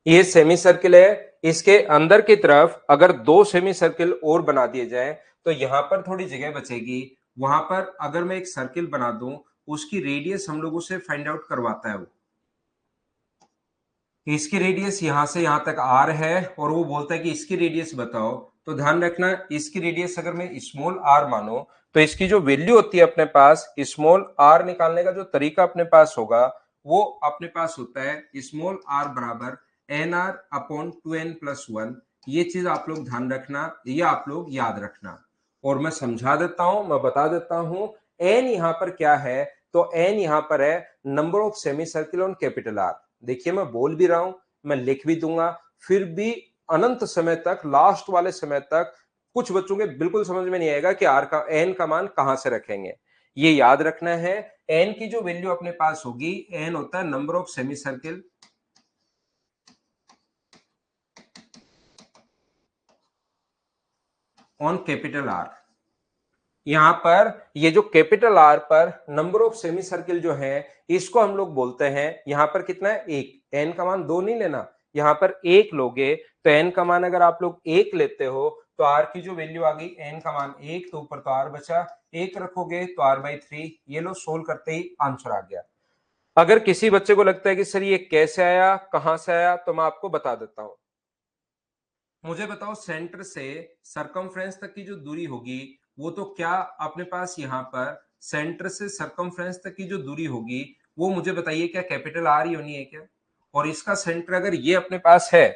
ये सेमी सर्किल है, इसके अंदर की तरफ अगर 2 सेमी सर्किल और बना दिए जाए तो यहां पर थोड़ी जगह बचेगी। वहां पर अगर मैं एक सर्किल बना दूं, उसकी रेडियस हम लोगों से फाइंड आउट करवाता है वो, इसकी रेडियस यहां से यहां तक आर है और वो बोलता है कि इसकी रेडियस बताओ। तो ध्यान रखना इसकी रेडियस अगर मैं स्मॉल आर मानो तो इसकी जो वैल्यू होती है अपने पास, स्मॉल आर निकालने का जो तरीका अपने पास होगा वो अपने पास होता है स्मॉल आर बराबर एन आर अपॉन 2n+1। ये चीज आप लोग ध्यान रखना, ये आप लोग याद रखना। और मैं समझा देता हूं, मैं बता देता हूं एन यहां पर क्या है, तो एन यहां पर है number of semi circle on capital R. देखिए मैं बोल भी रहा हूं, मैं लिख भी दूंगा, फिर भी अनंत समय तक, लास्ट वाले समय तक कुछ बच्चों के बिल्कुल समझ में नहीं आएगा कि आर का एन का मान कहां से रखेंगे। ये याद रखना है, एन की जो वैल्यू अपने पास होगी, एन होता है number of semi circle on capital R. यहां पर ये जो कैपिटल आर पर नंबर ऑफ सेमी सर्किल जो है इसको हम लोग बोलते हैं, यहां पर कितना है 1, एन का मान 2 नहीं लेना, यहां पर 1 लोगे तो एन का मान अगर आप लोग 1 लेते हो तो आर की जो वैल्यू आ गई एन का मान 1, तो ऊपर तो आर बचा, 1 रखोगे तो r/3, ये लो सोल्व करते ही आंसर आ गया। अगर किसी बच्चे को लगता है कि सर ये कैसे आया, कहां से आया, तो मैं आपको बता देता हूं। मुझे बताओ सेंटर से सरकमफ्रेंस तक की जो दूरी होगी वो तो क्या अपने पास यहाँ पर सेंटर से सरकमफ्रेंस तक की जो दूरी होगी वो मुझे बताइए क्या कैपिटल आर ही होनी है क्या? और इसका सेंटर अगर ये अपने पास है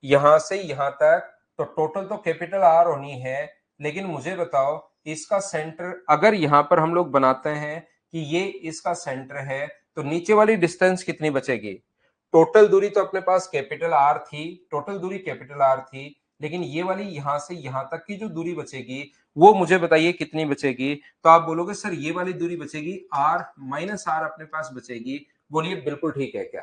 यहां से यहां तक तो टोटल तो कैपिटल आर होनी है, लेकिन मुझे बताओ इसका सेंटर अगर यहां पर हम लोग बनाते हैं कि ये इसका सेंटर है, तो नीचे वाली डिस्टेंस कितनी बचेगी? टोटल दूरी तो अपने पास कैपिटल आर थी, टोटल दूरी कैपिटल आर थी, लेकिन ये वाली यहां से यहां तक की जो दूरी बचेगी वो मुझे बताइए कितनी बचेगी? तो आप बोलोगे सर ये वाली दूरी बचेगी आर माइनस आर अपने पास बचेगी। बोलिए बिल्कुल ठीक है क्या?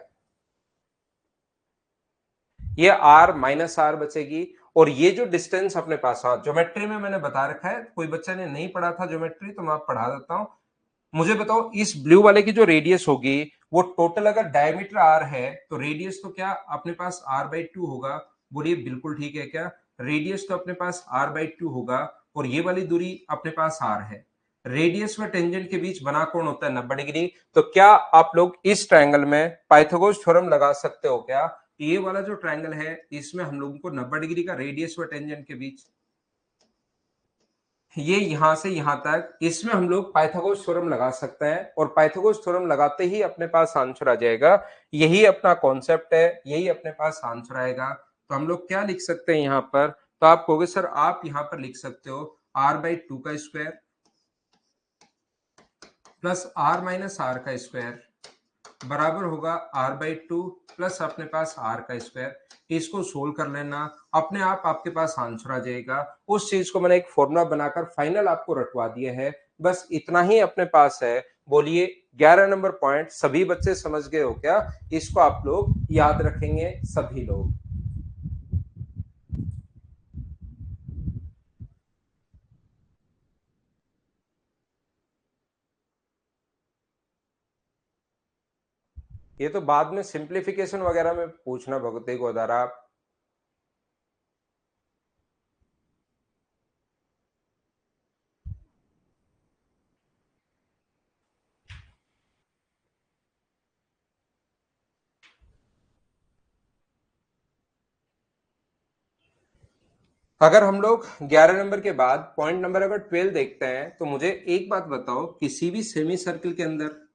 ये आर माइनस आर बचेगी। और ये जो डिस्टेंस अपने पास, हाँ ज्योमेट्री में मैंने बता रखा है, कोई बच्चा ने नहीं पढ़ा था ज्योमेट्री तो मैं आप पढ़ा देता हूं। मुझे बताओ इस ब्लू वाले की जो रेडियस होगी वो टोटल अगर डायमीटर आर है तो रेडियस तो क्या अपने पास आर बाई टू होगा? बोलिए बिल्कुल ठीक है क्या? रेडियस तो अपने पास आर बाई टू होगा और ये वाली दूरी अपने पास आर है। रेडियस व टेंजेंट के बीच बना कोण होता है 90 डिग्री। तो क्या आप लोग इस ट्रायंगल में पाइथागोरस थ्योरम लगा सकते हो क्या? ये वाला जो ट्रायंगल है इसमें हम लोगों को 90 डिग्री का रेडियस व टेंजेंट के बीच, ये यहां से यहां तक, इसमें हम लोग पाइथागोरस थ्योरम लगा सकते हैं और पाइथागोरस थ्योरम लगाते ही अपने पास आंसर आ जाएगा। यही अपना कॉन्सेप्ट है, यही अपने पास आंसर आएगा। तो हम लोग क्या लिख सकते हैं यहां पर? तो आप कहोगे सर आप यहां पर लिख सकते हो आर बाई टू का square plus r minus r का स्क्वायर बराबर होगा आर बाई टू प्लस अपने पास आर का स्क्वायर। इसको सोल्व कर लेना, अपने आप आपके पास आंसर आ जाएगा। उस चीज को मैंने एक फॉर्मूला बनाकर फाइनल आपको रटवा दिया है, बस इतना ही अपने पास है। बोलिए 11 नंबर पॉइंट सभी बच्चे समझ गए हो क्या? इसको आप लोग याद रखेंगे सभी लोग। ये तो बाद में सिंप्लीफिकेशन वगैरह में पूछना भगवती गोदारा आप। अगर हम लोग 11 नंबर के बाद पॉइंट नंबर अगर 12 देखते हैं तो मुझे एक बात बताओ, किसी भी सेमी सर्किल के अंदर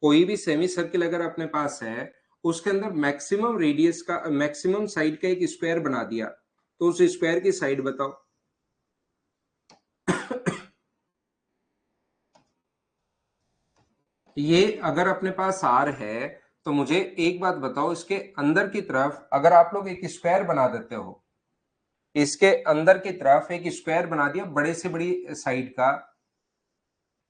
कोई भी सेमी सर्किल अगर अपने पास है, उसके अंदर मैक्सिमम रेडियस का मैक्सिमम साइड का एक स्क्वायर बना दिया, तो उस स्क्वायर की साइड बताओ। ये अगर अपने पास आर है तो मुझे एक बात बताओ, इसके अंदर की तरफ अगर आप लोग एक स्क्वायर बना देते हो, इसके अंदर की तरफ एक स्क्वायर बना दिया बड़े से बड़ी साइड का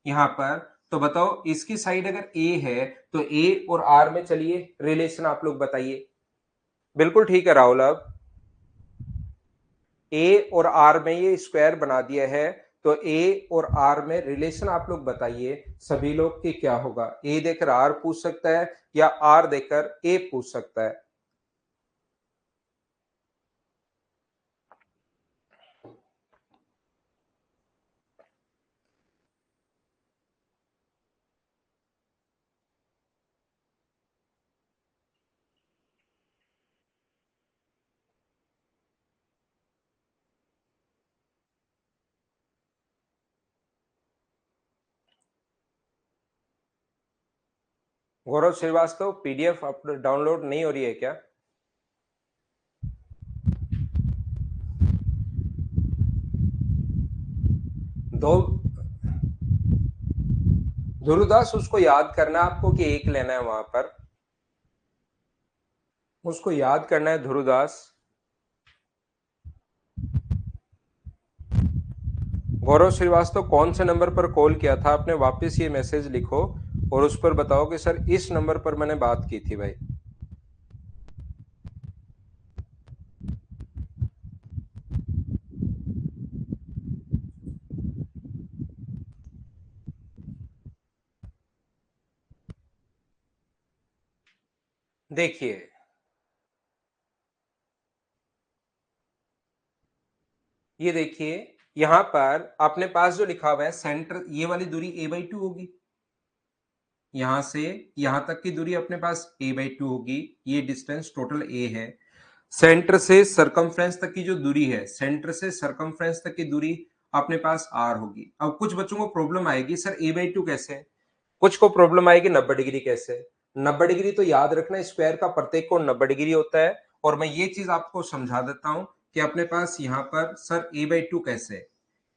यहां पर, तो बताओ इसकी साइड अगर ए है तो ए और आर में चलिए रिलेशन आप लोग बताइए। बिल्कुल ठीक है राहुल। अब ए और आर में ये स्क्वायर बना दिया है, तो ए और आर में रिलेशन आप लोग बताइए सभी लोग कि क्या होगा? ए देकर आर पूछ सकता है या आर देकर ए पूछ सकता है? गौरव श्रीवास्तव, पीडीएफ डाउनलोड नहीं हो रही है क्या? दो ध्रुवदास उसको याद करना है आपको कि एक लेना है वहां पर, उसको याद करना है ध्रुवदास। गौरव श्रीवास्तव कौन से नंबर पर कॉल किया था आपने? वापस ये मैसेज लिखो और उस पर बताओ कि सर इस नंबर पर मैंने बात की थी भाई। देखिए ये देखिए यहां पर अपने पास जो लिखा हुआ है सेंटर, ये वाली दूरी ए बाई टू होगी, यहां से यहां तक की दूरी अपने पास ए बाई टू होगी, ये डिस्टेंस टोटल ए है। सेंटर से सरकमफ्रेंस तक की जो दूरी है, सेंटर से सरकमफ्रेंस तक की दूरी अपने पास आर होगी। अब कुछ बच्चों को प्रॉब्लम आएगी सर ए बाई टू कैसे, कुछ को प्रॉब्लम आएगी 90 डिग्री कैसे। 90 डिग्री तो याद रखना स्क्वायर का प्रत्येक कोण 90 डिग्री होता है। और मैं ये चीज आपको समझा देता हूं कि अपने पास यहाँ पर सर ए बाई टू कैसे,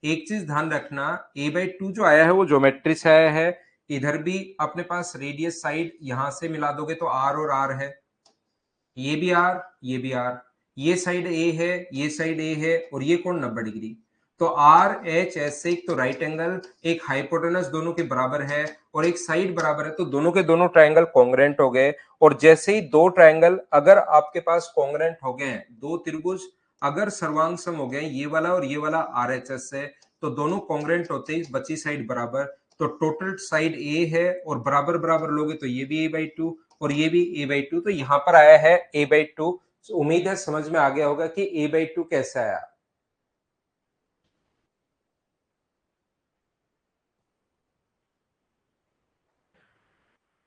एक चीज ध्यान रखना, a/2 जो आया है वो ज्योमेट्री से आया है। इधर भी अपने पास रेडियस साइड यहां से मिला दोगे तो r और r है, ये भी r, ये भी r, ये साइड a है, ये साइड a है, और ये कोण 90 डिग्री। तो आर एच एस से एक तो राइट एंगल, एक हाइपोटेनस दोनों के बराबर है और एक साइड बराबर है, तो दोनों के दोनों ट्रायंगल कॉन्ग्रेंट हो गए। और जैसे ही दो ट्रायंगल अगर आपके पास कॉन्ग्रेंट हो गए हैं, दो त्रिभुज अगर सर्वांग सम हो गए, ये वाला और ये वाला आर एच एस है, तो दोनों कॉन्ग्रेंट होते ही बची साइड बराबर, तो टोटल साइड ए है और बराबर बराबर लोगे तो ये भी a/2 और ये भी a/2, तो यहां पर आया है a/2। उम्मीद है समझ में आ गया होगा कि a/2 कैसे आया।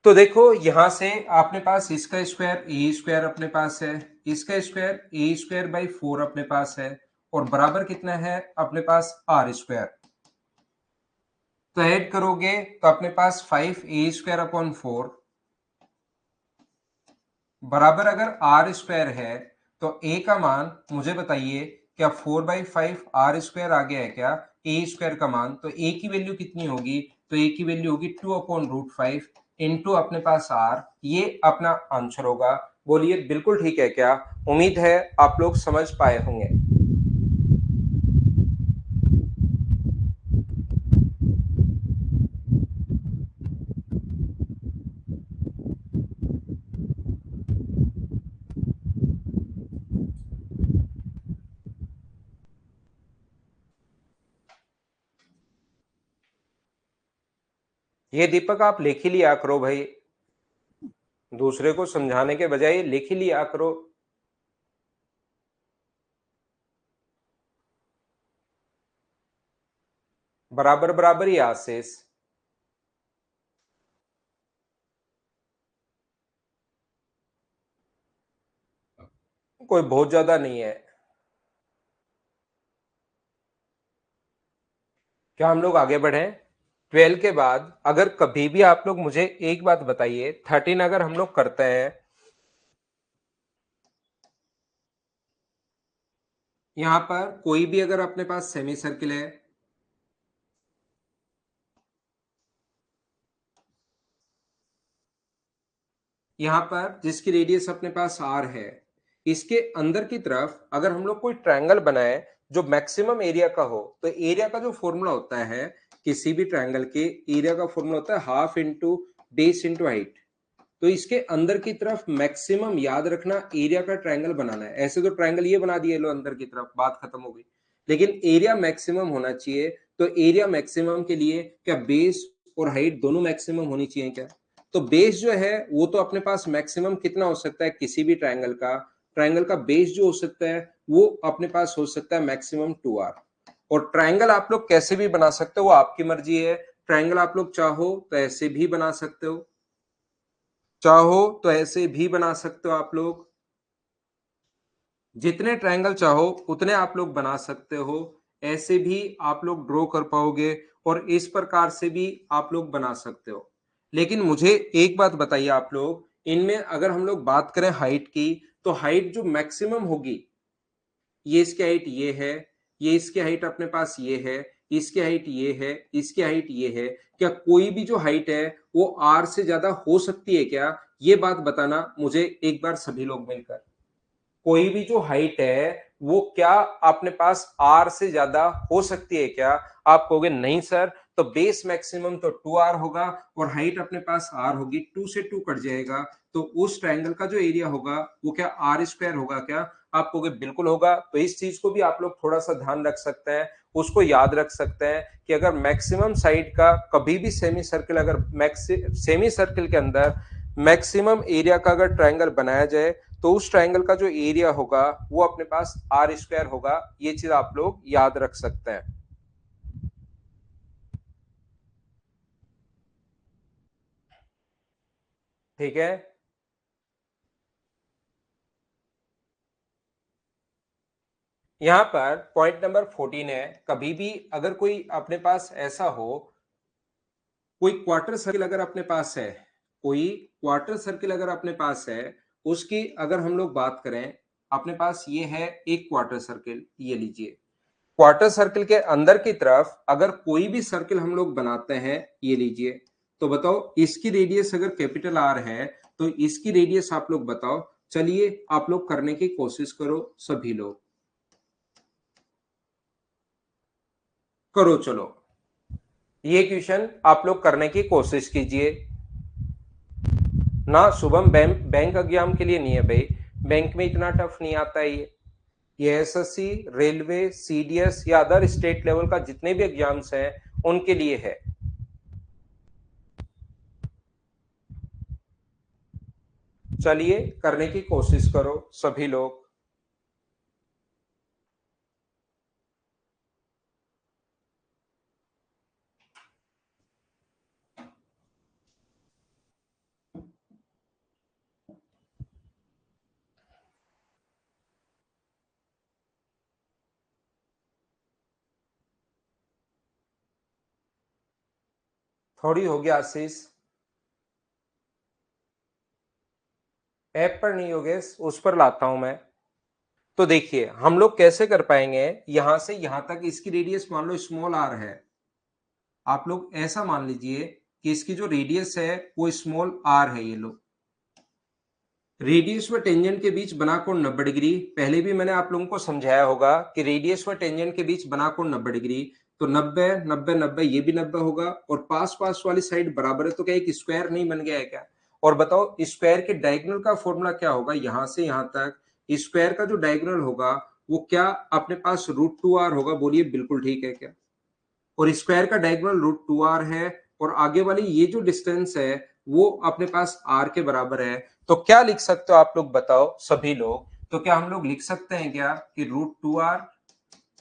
तो देखो यहां से अपने पास इसका स्क्वायर ए स्क्वायर अपने पास है, इसका स्क्वायर ए स्क्वायर बाई 4 अपने पास है, और बराबर कितना है अपने पास आर स्क्वायर। तो ऐड करोगे तो अपने पास 5a² अपॉन 4 बराबर, अगर आर स्क्वायर है तो ए का मान मुझे बताइए, क्या 4/5 आर स्क्वायर आ गया है क्या ए स्क्वायर का मान? तो ए की वैल्यू कितनी होगी? तो ए की वैल्यू होगी 2/√5 इंटू अपने पास आर, ये अपना आंसर होगा। बोलिए बिल्कुल ठीक है क्या? उम्मीद है आप लोग समझ पाए होंगे। ये दीपक आप लिख ही लिया करो भाई, दूसरे को समझाने के बजाय लिख ही लिया करो। बराबर बराबर ही आशीष। कोई बहुत ज्यादा नहीं है। क्या हम लोग आगे बढ़े? 12 के बाद अगर कभी भी आप लोग मुझे एक बात बताइए, 13 अगर हम लोग करते हैं, यहां पर कोई भी अगर अपने पास सेमी सर्किल है, यहां पर जिसकी रेडियस अपने पास आर है, इसके अंदर की तरफ अगर हम लोग कोई ट्रायंगल बनाए जो मैक्सिमम एरिया का हो, तो एरिया का जो फॉर्मूला होता है किसी भी ट्रायंगल के, एरिया का फॉर्मूला होता है half into base into height. तो इसके अंदर की तरफ मैक्सिमम, याद रखना एरिया का ट्रायंगल बनाना है। ऐसे तो ट्रायंगल ये बना दिए लो अंदर की तरफ, बात खत्म हो गई, लेकिन एरिया मैक्सिमम होना चाहिए। तो एरिया मैक्सिमम के लिए क्या बेस और हाइट दोनों मैक्सिमम होनी चाहिए क्या? तो बेस जो है वो तो अपने पास मैक्सिमम कितना हो सकता है किसी भी ट्रायंगल का बेस जो हो सकता है वो अपने पास हो सकता है मैक्सिमम 2r। और ट्रायंगल आप लोग कैसे भी बना सकते हो, वो आपकी मर्जी है। ट्रायंगल आप लोग चाहो तो ऐसे भी बना सकते हो, चाहो तो ऐसे भी बना सकते हो आप लोग, जितने ट्रायंगल चाहो उतने आप लोग बना सकते हो। ऐसे भी आप लोग ड्रॉ कर पाओगे और इस प्रकार से भी आप लोग बना सकते हो। लेकिन मुझे एक बात बताइए आप लोग, इनमें अगर हम लोग बात करें हाइट की, तो हाइट जो मैक्सिमम होगी, ये इसकी हाइट ये है, ये इसकी हाइट अपने पास ये है, इसकी हाइट ये है, इसकी हाइट ये है, क्या कोई भी जो हाइट है वो आर से ज्यादा हो सकती है क्या? ये बात बताना मुझे एक बार सभी लोग मिलकर। कोई भी जो हाइट है वो क्या अपने पास आर से ज्यादा हो सकती है क्या? आप कहोगे नहीं सर, तो बेस मैक्सिमम तो 2r होगा और हाइट अपने पास r होगी, 2 से 2 कट जाएगा, तो उस ट्रायंगल का जो एरिया होगा वो क्या आर स्क्वायर होगा क्या? आप कहोगे बिल्कुल होगा। तो इस चीज को भी आप लोग थोड़ा सा ध्यान रख सकते हैं, उसको याद रख सकते हैं कि अगर मैक्सिमम साइड का कभी भी सेमी सर्किल, अगर सेमी सर्किल के अंदर मैक्सिमम एरिया का अगर ट्रायंगल बनाया जाए, तो उस ट्रायंगल का जो एरिया होगा वो अपने पास आर स्क्वायर होगा। ये चीज आप लोग याद रख सकते हैं, ठीक है। यहां पर पॉइंट नंबर 14 है, कभी भी अगर कोई अपने पास ऐसा हो, कोई क्वार्टर सर्किल अगर अपने पास है, कोई क्वार्टर सर्किल अगर अपने पास है, उसकी अगर हम लोग बात करें, अपने पास ये है एक क्वार्टर सर्किल, ये लीजिए, क्वार्टर सर्किल के अंदर की तरफ अगर कोई भी सर्किल हम लोग बनाते हैं, ये लीजिए, तो बताओ इसकी रेडियस अगर कैपिटल आर है तो इसकी रेडियस आप लोग बताओ। चलिए आप लोग करने की कोशिश करो, सभी लोग करो। चलो ये क्वेश्चन आप लोग करने की कोशिश कीजिए ना। शुभम बैंक एग्जाम के लिए नहीं है भाई, बैंक में इतना टफ नहीं आता है ये एसएससी, रेलवे, सीडीएस या अदर स्टेट लेवल का जितने भी एग्जाम्स हैं उनके लिए है। चलिए करने की कोशिश करो सभी लोग। थोड़ी हो गया आशीष, ऐप पर नहीं हो गए, उस पर लाता हूं मैं। तो देखिए हम लोग कैसे कर पाएंगे, यहां से यहां तक इसकी रेडियस मान लो स्मॉल आर है। आप लोग ऐसा मान लीजिए कि इसकी जो रेडियस है वो स्मॉल आर है। ये लो, रेडियस व टेंजेंट के बीच बना कोण 90 डिग्री। पहले भी मैंने आप लोगों को समझाया होगा कि रेडियस व टेंजेंट के बीच बना कोण 90 डिग्री। तो 90 90 90 ये भी 90 होगा और पास पास वाली साइड बराबर है, तो क्या एक स्क्वायर नहीं बन गया है क्या? और बताओ स्क्वायर के डायगोनल का फॉर्मूला क्या होगा? यहां से यहां तक स्क्वायर का जो डायगोनल होगा वो क्या अपने पास √2r होगा? बोलिए बिल्कुल ठीक है क्या? और स्क्वायर का डायगोनल √2r है और आगे वाली ये जो डिस्टेंस है वो अपने पास r के बराबर है। तो क्या लिख सकते हो आप लोग बताओ सभी लोग? तो क्या हम लोग लिख सकते हैं क्या कि √2r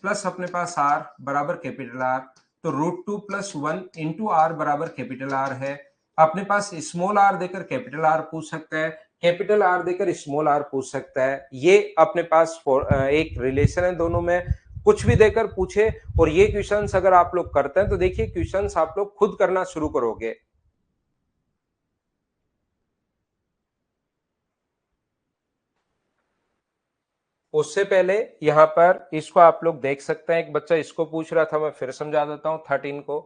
प्लस अपने पास r बराबर कैपिटल R? तो √2 प्लस 1 इंटू आर बराबर कैपिटल R है। अपने पास स्मॉल r देकर कैपिटल R पूछ सकता है, कैपिटल R देकर स्मॉल r पूछ सकता है। ये अपने पास एक रिलेशन है दोनों में, कुछ भी देकर पूछे। और ये क्वेश्चंस अगर आप लोग करते हैं तो देखिए क्वेश्चंस आप लोग खुद करना शुरू करोगे। उससे पहले यहाँ पर इसको आप लोग देख सकते हैं, एक बच्चा इसको पूछ रहा था, मैं फिर समझा देता हूँ 13 को।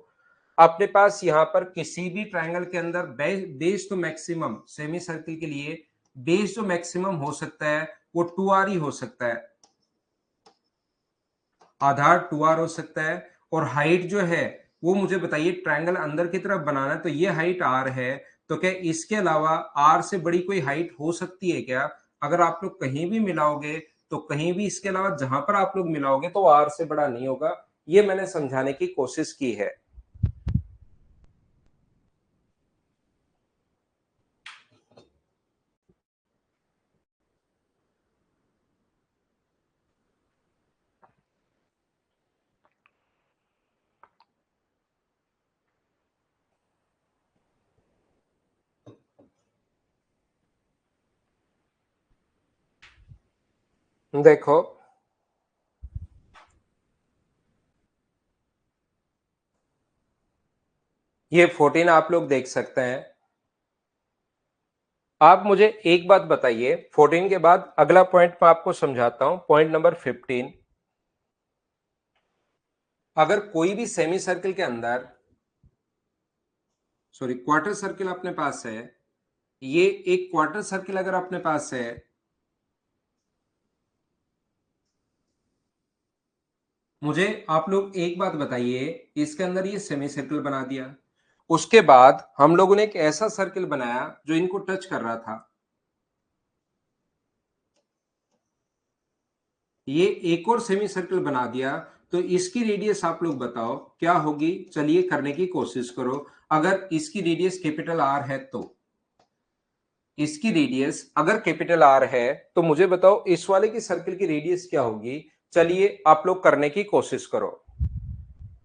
अपने पास यहाँ पर किसी भी ट्रायंगल के अंदर बेस तो मैक्सिमम, सेमी सर्किल के लिए बेस जो मैक्सिमम हो सकता है वो 2r ही हो सकता है, आधार 2r हो सकता है। और हाइट जो है वो मुझे बताइए, ट्रायंगल अंदर की तरफ बनाना है तो ये हाइट r है। तो क्या इसके अलावा r से बड़ी कोई हाइट हो सकती है क्या? अगर आप लोग कहीं भी मिलाओगे तो कहीं भी इसके अलावा जहां पर आप लोग मिलाओगे तो r से बड़ा नहीं होगा। ये मैंने समझाने की कोशिश की है। देखो ये 14 आप लोग देख सकते हैं। आप मुझे एक बात बताइए, 14 के बाद अगला पॉइंट मैं आपको समझाता हूं, पॉइंट नंबर 15। अगर कोई भी सेमी सर्किल के अंदर, सॉरी क्वार्टर सर्किल अपने पास है, ये एक क्वार्टर सर्किल अगर अपने पास है, मुझे आप लोग एक बात बताइए, इसके अंदर ये सेमी सर्किल बना दिया, उसके बाद हम लोगों ने एक ऐसा सर्किल बनाया जो इनको टच कर रहा था, ये एक और सेमी सर्किल बना दिया। तो इसकी रेडियस आप लोग बताओ क्या होगी? चलिए करने की कोशिश करो। अगर इसकी रेडियस कैपिटल आर है तो इसकी रेडियस अगर कैपिटल आर है तो मुझे बताओ इस वाले की सर्किल की रेडियस क्या होगी? चलिए आप लोग करने की कोशिश करो।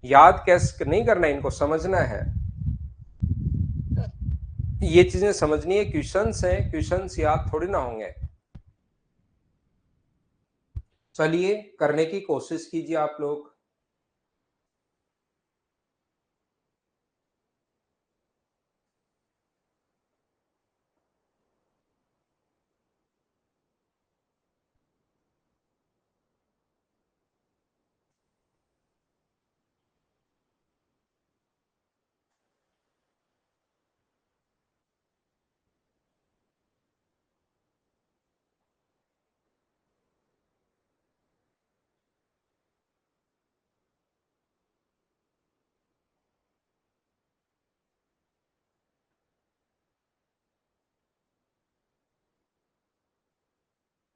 याद कैसे नहीं करना, इनको समझना है, ये चीजें समझनी है। क्वेश्चंस हैं, क्वेश्चंस याद थोड़ी ना होंगे। चलिए करने की कोशिश कीजिए आप लोग।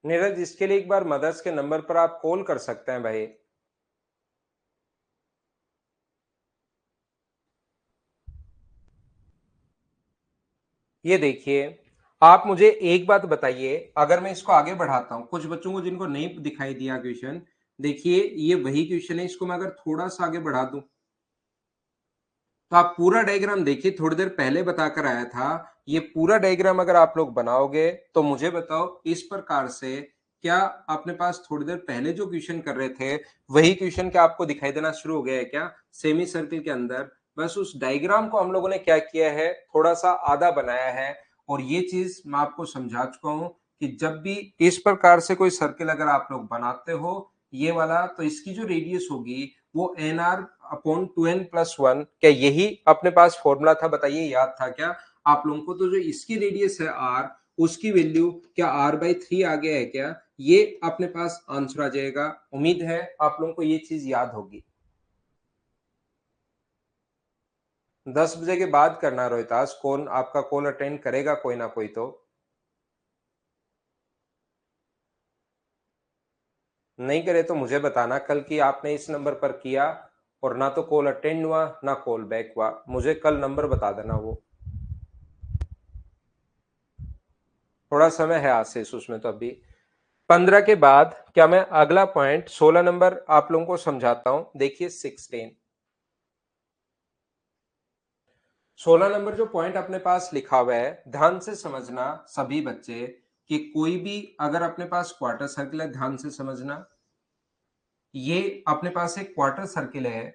नीरज, इसके लिए एक बार मदर्स के नंबर पर आप कॉल कर सकते हैं भाई। ये देखिए, आप मुझे एक बात बताइए, अगर मैं इसको आगे बढ़ाता हूं, कुछ बच्चों को जिनको नहीं दिखाई दिया क्वेश्चन, देखिए ये वही क्वेश्चन है, इसको मैं अगर थोड़ा सा आगे बढ़ा दूं तो आप पूरा डायग्राम देखिए, थोड़ी देर पहले बताकर आया था। ये पूरा डायग्राम अगर आप लोग बनाओगे तो मुझे बताओ इस प्रकार से, क्या अपने पास थोड़ी देर पहले जो क्वेश्चन कर रहे थे वही क्वेश्चन क्या आपको दिखाई देना शुरू हो गया है क्या सेमी सर्किल के अंदर? बस उस डायग्राम को हम लोगों ने क्या किया है, थोड़ा सा आधा बनाया है। और ये चीज मैं आपको समझा चुका हूं कि जब भी इस प्रकार से कोई सर्किल अगर आप लोग बनाते हो, ये वाला, तो इसकी जो रेडियस होगी वो एन आर अपॉन 2n+1, क्या यही अपने पास फॉर्मूला था? बताइए, याद था क्या आप लोगों को? तो जो इसकी रेडियस है आर, उसकी वैल्यू क्या r/3 आ गया है क्या? ये अपने पास आंसर आ जाएगा। उम्मीद है आप लोगों को ये चीज याद होगी। 10 बजे के बाद करना रोहितास, कौन आपका कॉल अटेंड करेगा कोई ना कोई तो। नहीं करे तो मुझे बताना कल की आपने इस नंबर पर किया और ना तो कॉल अटेंड हुआ ना कॉल बैक हुआ, मुझे कल नंबर बता देना। वो थोड़ा समय है आशीष उसमें तो अभी। 15 के बाद क्या मैं अगला पॉइंट 16 नंबर आप लोगों को समझाता हूं। देखिए 16 नंबर जो पॉइंट अपने पास लिखा हुआ है, ध्यान से समझना सभी बच्चे, कि कोई भी अगर अपने पास क्वार्टर सर्किल है, ध्यान से समझना, ये अपने पास एक क्वार्टर सर्किल है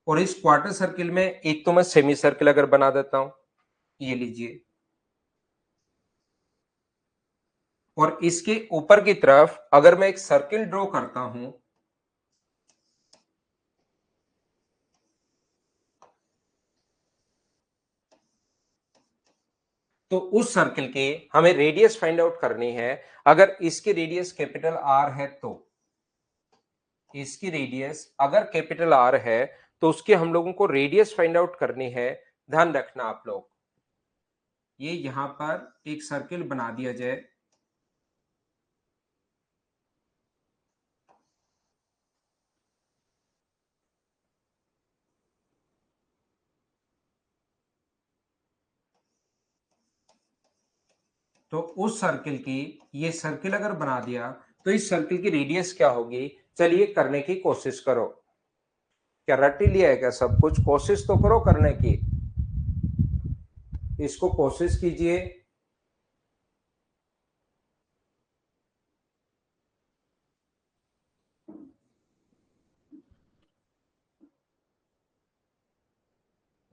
और इस क्वार्टर सर्किल में एक तो मैं सेमी सर्किल अगर बना देता हूं, ये लीजिए, और इसके ऊपर की तरफ अगर मैं एक सर्किल ड्रॉ करता हूं, तो उस सर्किल की हमें रेडियस फाइंड आउट करनी है। अगर इसकी रेडियस कैपिटल आर है तो, इसकी रेडियस अगर कैपिटल आर है तो उसके हम लोगों को रेडियस फाइंड आउट करनी है। ध्यान रखना आप लोग, ये यहां पर एक सर्किल बना दिया जाए, तो उस सर्किल की, ये सर्किल अगर बना दिया तो इस सर्किल की रेडियस क्या होगी? चलिए करने की कोशिश करो। क्या रट ही लिया है क्या सब कुछ? कोशिश तो करो करने की, इसको कोशिश कीजिए।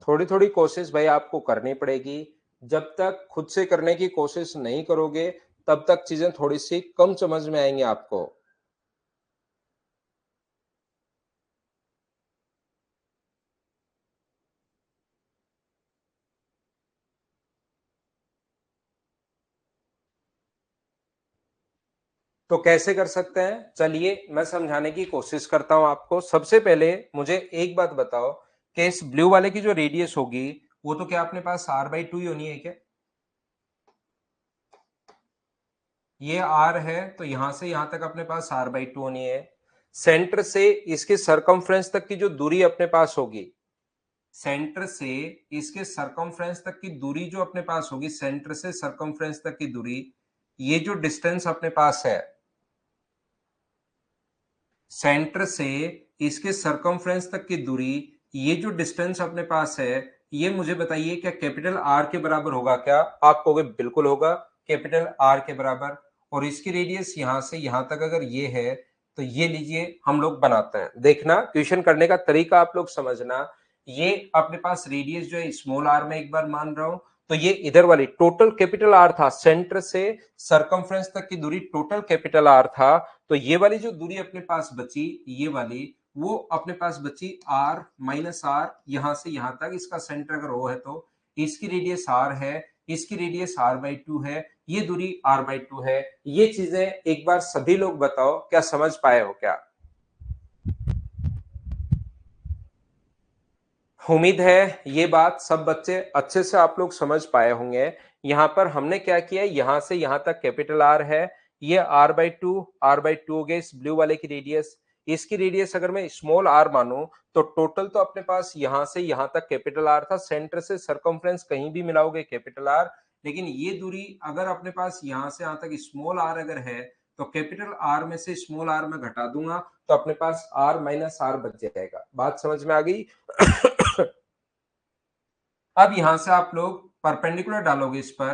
थोड़ी थोड़ी कोशिश भाई आपको करनी पड़ेगी। जब तक खुद से करने की कोशिश नहीं करोगे तब तक चीजें थोड़ी सी कम समझ में आएंगी आपको। तो कैसे कर सकते हैं, चलिए मैं समझाने की कोशिश करता हूं आपको। सबसे पहले मुझे एक बात बताओ कि इस ब्लू वाले की जो रेडियस होगी वो तो क्या अपने पास r/2 ही होनी है क्या? ये r है तो यहां से यहां तक अपने पास r/2 होनी है। सेंटर से इसके सरकमफ्रेंस तक की जो दूरी अपने पास होगी, सेंटर से इसके सरकमफ्रेंस तक की दूरी जो अपने पास होगी, सेंटर से सरकमफ्रेंस तक की दूरी, ये जो डिस्टेंस अपने पास है, सेंटर से इसके सरकमफ्रेंस तक की दूरी, ये जो डिस्टेंस अपने पास है, ये मुझे बताइए क्या कैपिटल आर के बराबर होगा क्या? आप कहोगे बिल्कुल होगा, कैपिटल आर के बराबर। और इसकी रेडियस यहां से यहां तक अगर ये है तो ये लीजिए हम लोग बनाते हैं। देखना क्वेश्चन करने का तरीका आप लोग समझना। ये अपने पास रेडियस जो है स्मॉल आर में एक बार मान रहा हूं, तो ये इधर वाली टोटल कैपिटल आर था, सेंटर से सरकमफ्रेंस तक की दूरी टोटल कैपिटल आर था। तो ये वाली जो दूरी अपने पास बची, ये वाली, वो अपने पास बची r-r, यहां से यहां तक, इसका सेंटर अगर ओ है तो इसकी रेडियस r है, इसकी रेडियस r/2 है, ये दूरी r/2 है। ये चीजें एक बार सभी लोग बताओ, क्या समझ पाए हो क्या? उम्मीद है ये बात सब बच्चे अच्छे से आप लोग समझ पाए होंगे। यहां पर हमने क्या किया, यहां से यहां तक कैपिटल आर है, ये r/2 हो गया इस ब्लू वाले की रेडियस। इसकी रेडियस अगर मैं स्मॉल r मानूं तो टोटल तो अपने पास यहां से यहां तक कैपिटल R था, सेंटर से सरकमफ्रेंस कहीं भी मिलाओगे कैपिटल R, लेकिन ये दूरी अगर अपने पास यहां से यहां तक स्मॉल r अगर है तो कैपिटल R में से स्मॉल r में घटा दूंगा तो अपने पास r माइनस r बच जाएगा। बात समझ में आ गई? अब यहां से आप लोग परपेंडिकुलर डालोगे इस पर,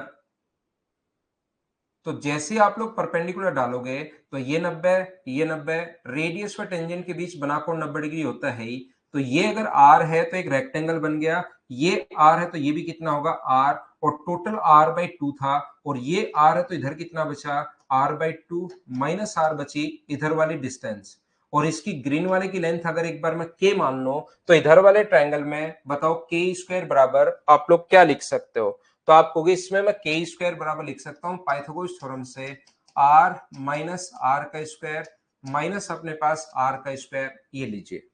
तो जैसे आप लोग परपेंडिकुलर डालोगे तो ये 90, ये 90, रेडियस व टेंजेंट के बीच बना कोण 90 डिग्री होता है ही, तो ये अगर r है तो एक रेक्टेंगल बन गया, ये r है तो ये भी कितना होगा r, और टोटल r/2 था, और ये r है तो इधर कितना बचा r/2 माइनस r बची इधर वाली डिस्टेंस, और इसकी ग्रीन वाले की लेंथ अगर एक बार मैं k मान लो तो इधर वाले ट्रायंगल में बताओ k स्क्वायर बराबर आप लोग क्या लिख सकते हो? तो आप कहोगे इसमें मैं के स्क्वायर बराबर लिख सकता हूं पाइथागोरस थ्योरम से r माइनस आर का स्क्वायर माइनस अपने पास r का स्क्वायर, ये लीजिए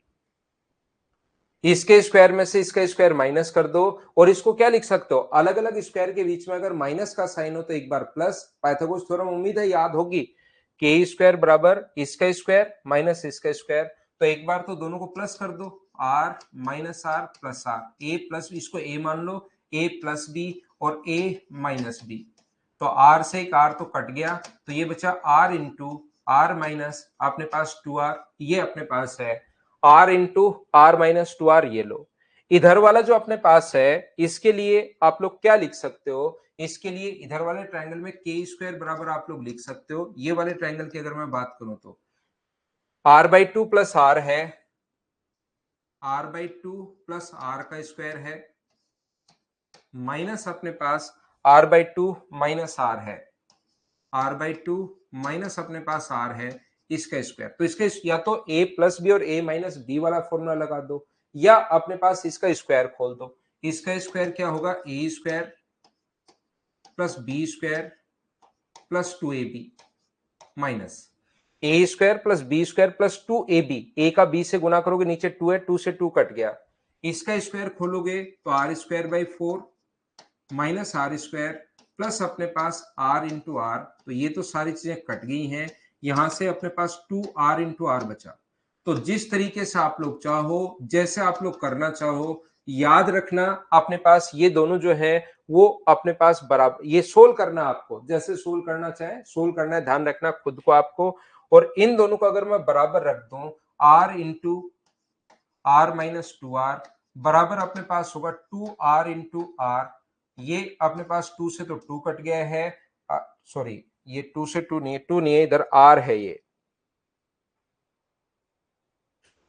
इसके स्क्वायर में से इसका स्क्वायर माइनस कर दो, और इसको क्या लिख सकते हो, अलग अलग स्क्वायर के बीच में अगर माइनस का साइन हो तो एक बार प्लस, पाइथागोरस थ्योरम उम्मीद है याद होगी, के स्क्वायर बराबर इसका स्क्वायर माइनस इसका स्क्वायर, तो एक बार तो दोनों को प्लस कर दो, r minus r plus r, a plus इसको ए मान लो, a प्लस बी और a माइनस बी, तो r से एक r तो कट गया, तो ये बचा r इंटू आर माइनस अपने पास 2r, ये अपने पास है r into are minus 2r, ये लो। इधर वाला जो अपने पास है इसके लिए आप लोग क्या लिख सकते हो, इसके लिए इधर वाले ट्रायंगल में के स्क्वायर बराबर आप लोग लिख सकते हो, ये वाले ट्रायंगल की अगर मैं बात करूं तो r/2 प्लस r है, r/2 प्लस r का स्क्वायर है माइनस अपने पास r/2 माइनस r है, r/2 माइनस अपने पास r है इसका स्क्वायर, तो इसके या तो a प्लस बी और a माइनस बी वाला फॉर्मूला लगा दो, या अपने पास इसका स्क्वायर खोल दो, इसका स्क्वायर क्या होगा a square plus b square plus 2ab minus a square plus b square plus 2ab, a का b से गुना करोगे नीचे 2 है, 2 से 2 कट गया, इसका स्क्वायर खोलोगे तो r square by 4 minus r square plus अपने पास r इंटू आर, तो ये तो सारी चीजें कट गई हैं, यहां से अपने पास 2r इंटू आर बचा। तो जिस तरीके से आप लोग चाहो, जैसे आप लोग करना चाहो, याद रखना अपने पास ये दोनों जो है वो अपने पास बराबर, ये सोल्व करना आपको, जैसे सोल्व करना चाहे सोल्व करना है, ध्यान रखना खुद को आपको, और इन दोनों को अगर मैं बराबर रख दूं r into are minus 2r बराबर अपने पास होगा 2r इंटू आर, ये अपने पास 2 से तो 2 कट गया है, सॉरी ये 2 से 2 नहीं है, 2 नहीं है, इधर r है, ये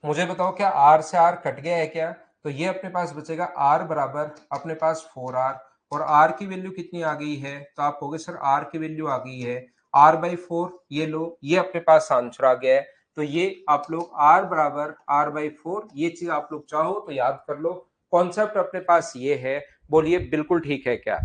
मुझे बताओ क्या r से r कट गया है क्या? तो ये अपने पास बचेगा r बराबर अपने पास 4r, और r की वैल्यू कितनी आ गई है, तो आप कहोगे सर r की वैल्यू आ गई है r/4, ये लो ये अपने पास आंसर आ गया है, तो ये आप लोग r बराबर r/4, ये चीज आप लोग चाहो तो याद कर लो, कॉन्सेप्ट अपने पास ये है, बोलिए बिल्कुल ठीक है क्या?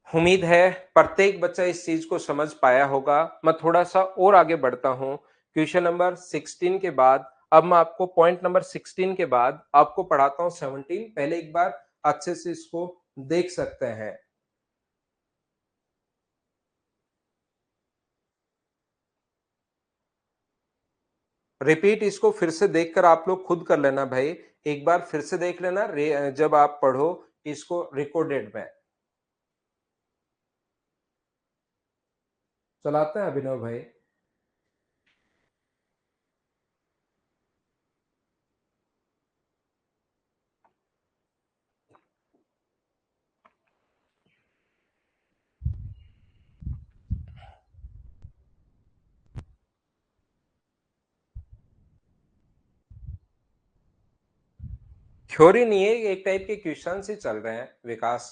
उम्मीद है प्रत्येक बच्चा इस चीज को समझ पाया होगा। मैं थोड़ा सा और आगे बढ़ता हूं, क्वेश्चन नंबर 16 के बाद अब मैं आपको पॉइंट नंबर 16 के बाद आपको पढ़ाता हूं 17, पहले एक बार अच्छे से इसको देख सकते हैं। रिपीट इसको फिर से देखकर आप लोग खुद कर लेना भाई, एक बार फिर से देख लेना जब आप पढ़ो इसको रिकॉर्डेड में। चलाते हैं अभिनव भाई? थ्योरी नहीं है, एक टाइप के क्वेश्चन ही चल रहे हैं विकास।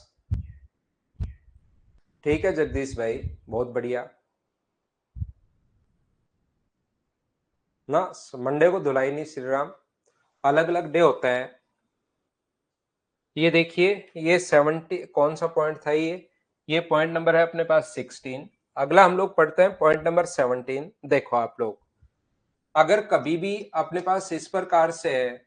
ठीक है जगदीश भाई, बहुत बढ़िया। ना मंडे को धुलाई नहीं श्री राम, अलग अलग डे होता है। ये देखिए ये 70 कौन सा पॉइंट था, ये पॉइंट नंबर है अपने पास 16। अगला हम लोग पढ़ते हैं पॉइंट नंबर 17। देखो आप लोग अगर कभी भी अपने पास इस प्रकार से है,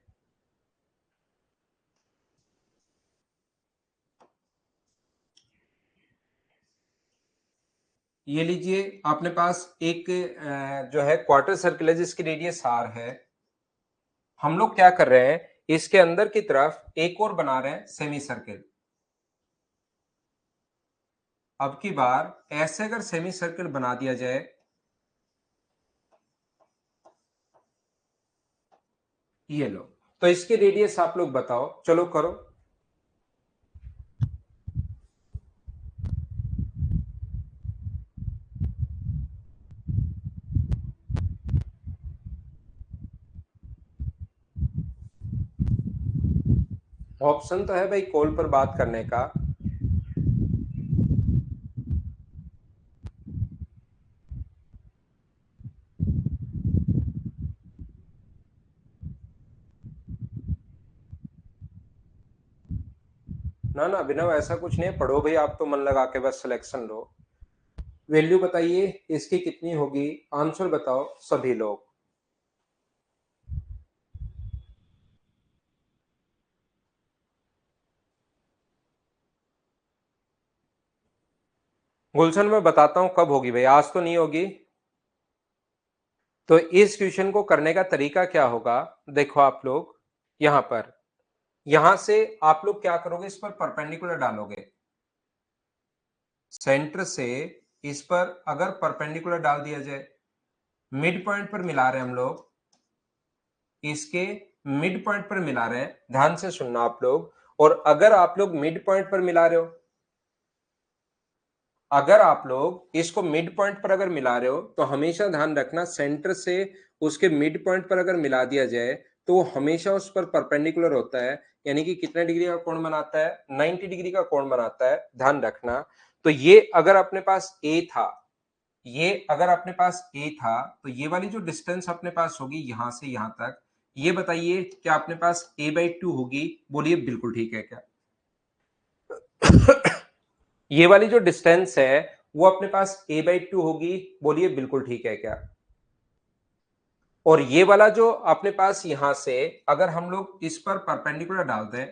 ये लीजिए अपने पास एक जो है क्वार्टर सर्किल है जिसकी रेडियस r है। हम लोग क्या कर रहे हैं, इसके अंदर की तरफ एक और बना रहे हैं सेमी सर्किल। अब की बार ऐसे अगर सेमी सर्किल बना दिया जाए, ये लो, तो इसकी रेडियस आप लोग बताओ, चलो करो। ऑप्शन तो है भाई कॉल पर बात करने का। ना ना अभिनव, ऐसा कुछ नहीं है, पढ़ो भाई, आप तो मन लगा के बस सिलेक्शन लो। वैल्यू बताइए इसकी कितनी होगी, आंसर बताओ सभी लोग। गुलशन मैं बताता हूं कब होगी भाई, आज तो नहीं होगी। तो इस क्वेश्चन को करने का तरीका क्या होगा, देखो आप लोग यहां पर, यहां से आप लोग क्या करोगे, इस पर परपेंडिकुलर डालोगे। सेंटर से इस पर अगर परपेंडिकुलर डाल दिया जाए, मिड पॉइंट पर मिला रहे हैं हम लोग, इसके मिड पॉइंट पर मिला रहे हैं, ध्यान से सुनना आप लोग। और अगर आप लोग मिड पॉइंट पर मिला रहे हो, अगर आप लोग इसको मिड पॉइंट पर अगर मिला रहे हो, तो हमेशा ध्यान रखना सेंटर से उसके मिड पॉइंट पर अगर मिला दिया जाए तो वो हमेशा उस पर परपेंडिकुलर होता है, यानी कि कितने डिग्री का कोण बनाता है, 90 डिग्री का कोण बनाता है, ध्यान रखना। तो ये अगर अपने पास ए था, ये अगर अपने पास ए था, तो ये वाली जो डिस्टेंस अपने पास होगी यहां से यहां तक, ये बताइए क्या अपने पास a/2 होगी, बोलिए बिल्कुल ठीक है क्या। ये वाली जो डिस्टेंस है वो अपने पास a/2 होगी, बोलिए बिल्कुल ठीक है क्या। और ये वाला जो अपने पास यहां से अगर हम लोग इस पर परपेंडिकुलर डाल दें,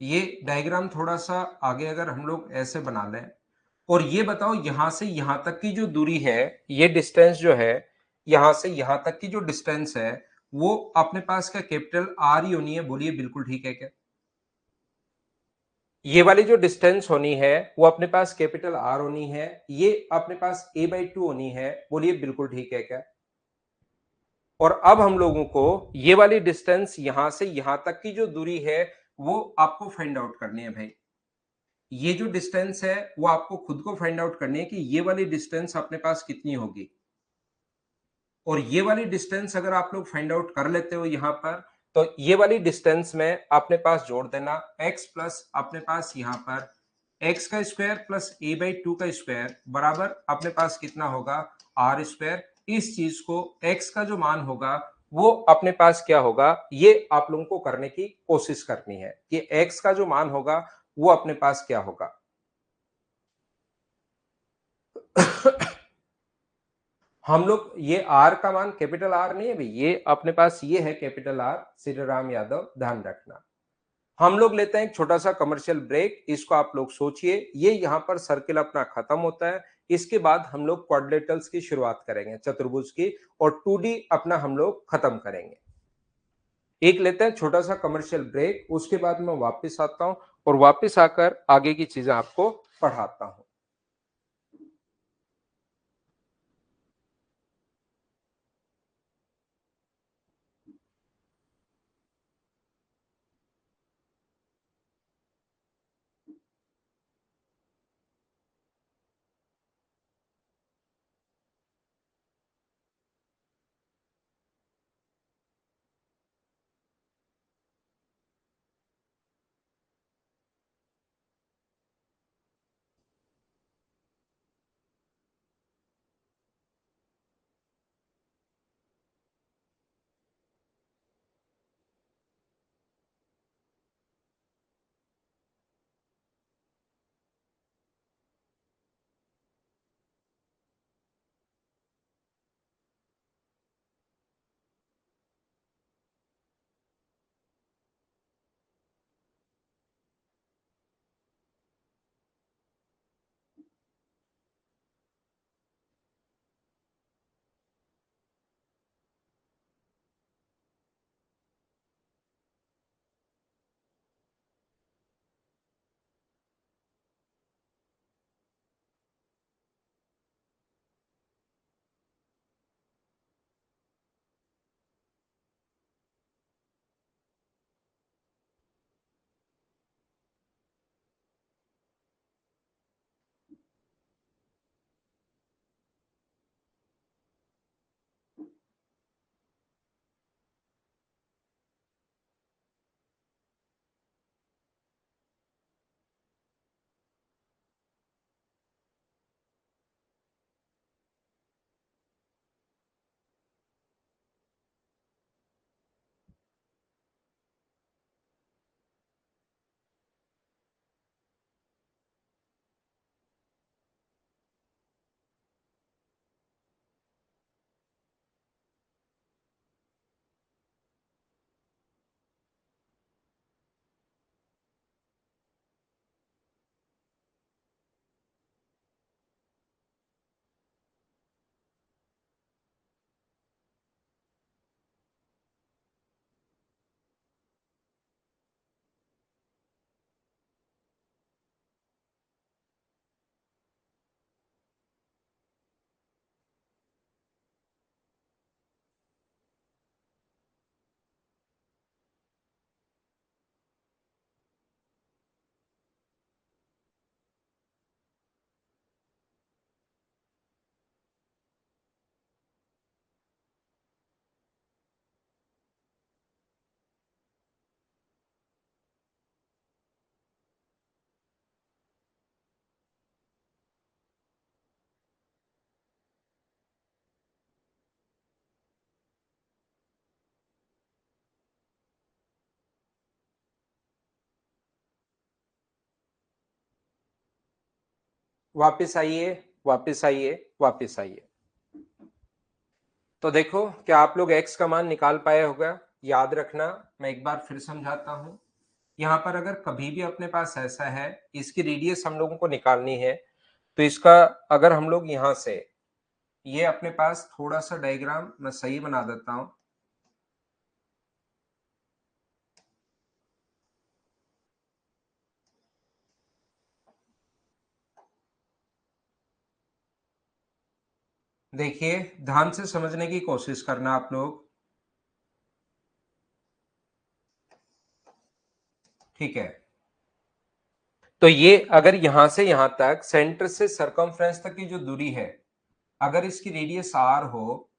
ये डायग्राम थोड़ा सा आगे अगर हम लोग ऐसे बना लें, और ये बताओ यहां से यहां तक की जो दूरी है, ये डिस्टेंस जो है यहां से यहां तक की जो डिस्टेंस है, वो अपने पास क्या कैपिटल आर ही होनी है, बोलिए बिल्कुल ठीक है क्या। ये वाली जो डिस्टेंस होनी है वो अपने पास कैपिटल आर होनी है, ये अपने पास a/2 होनी है, बोलिए बिल्कुल ठीक है क्या। और अब हम लोगों को ये वाली डिस्टेंस यहां से यहां तक की जो दूरी है वो आपको फाइंड आउट करनी है भाई। ये जो डिस्टेंस है वो आपको खुद को फाइंड आउट करनी है कि ये वाली डिस्टेंस अपने पास कितनी होगी। और ये वाली डिस्टेंस अगर आप लोग फाइंड आउट कर लेते हो यहां पर, तो ये वाली डिस्टेंस में अपने पास जोड़ देना x प्लस अपने पास यहां पर x का स्क्वायर प्लस a/2 का स्क्वायर बराबर अपने पास कितना होगा, आर स्क्वायर। इस चीज को x का जो मान होगा वो अपने पास क्या होगा, ये आप लोगों को करने की कोशिश करनी है कि x का जो मान होगा वो अपने पास क्या होगा। हम लोग ये आर का मान कैपिटल आर नहीं है भाई, ये अपने पास ये है कैपिटल आर, श्री राम यादव, ध्यान रखना। हम लोग लेते हैं एक छोटा सा कमर्शियल ब्रेक, इसको आप लोग सोचिए, ये यहां पर सर्किल अपना खत्म होता है। इसके बाद हम लोग क्वाड्रिलेटरल्स की शुरुआत करेंगे, चतुर्भुज की, और 2D अपना हम लोग खत्म करेंगे। एक लेते हैं छोटा सा कमर्शियल ब्रेक, उसके बाद मैं वापस आता हूं और वापस आकर आगे की चीजें आपको पढ़ाता हूं। वापस आइए, वापस आइए, वापस आइए। तो देखो क्या आप लोग x का मान निकाल पाए होगा? याद रखना, मैं एक बार फिर समझाता हूं। यहाँ पर अगर कभी भी अपने पास ऐसा है, इसकी रेडियस हम लोगों को निकालनी है, तो इसका अगर हम लोग यहां से ये अपने पास थोड़ा सा डायग्राम मैं सही बना देता हूं। देखिए ध्यान से समझने की कोशिश करना आप लोग, ठीक है। तो ये अगर यहां से यहां तक सेंटर से सरकमफ्रेंस तक की जो दूरी है, अगर इसकी रेडियस r हो,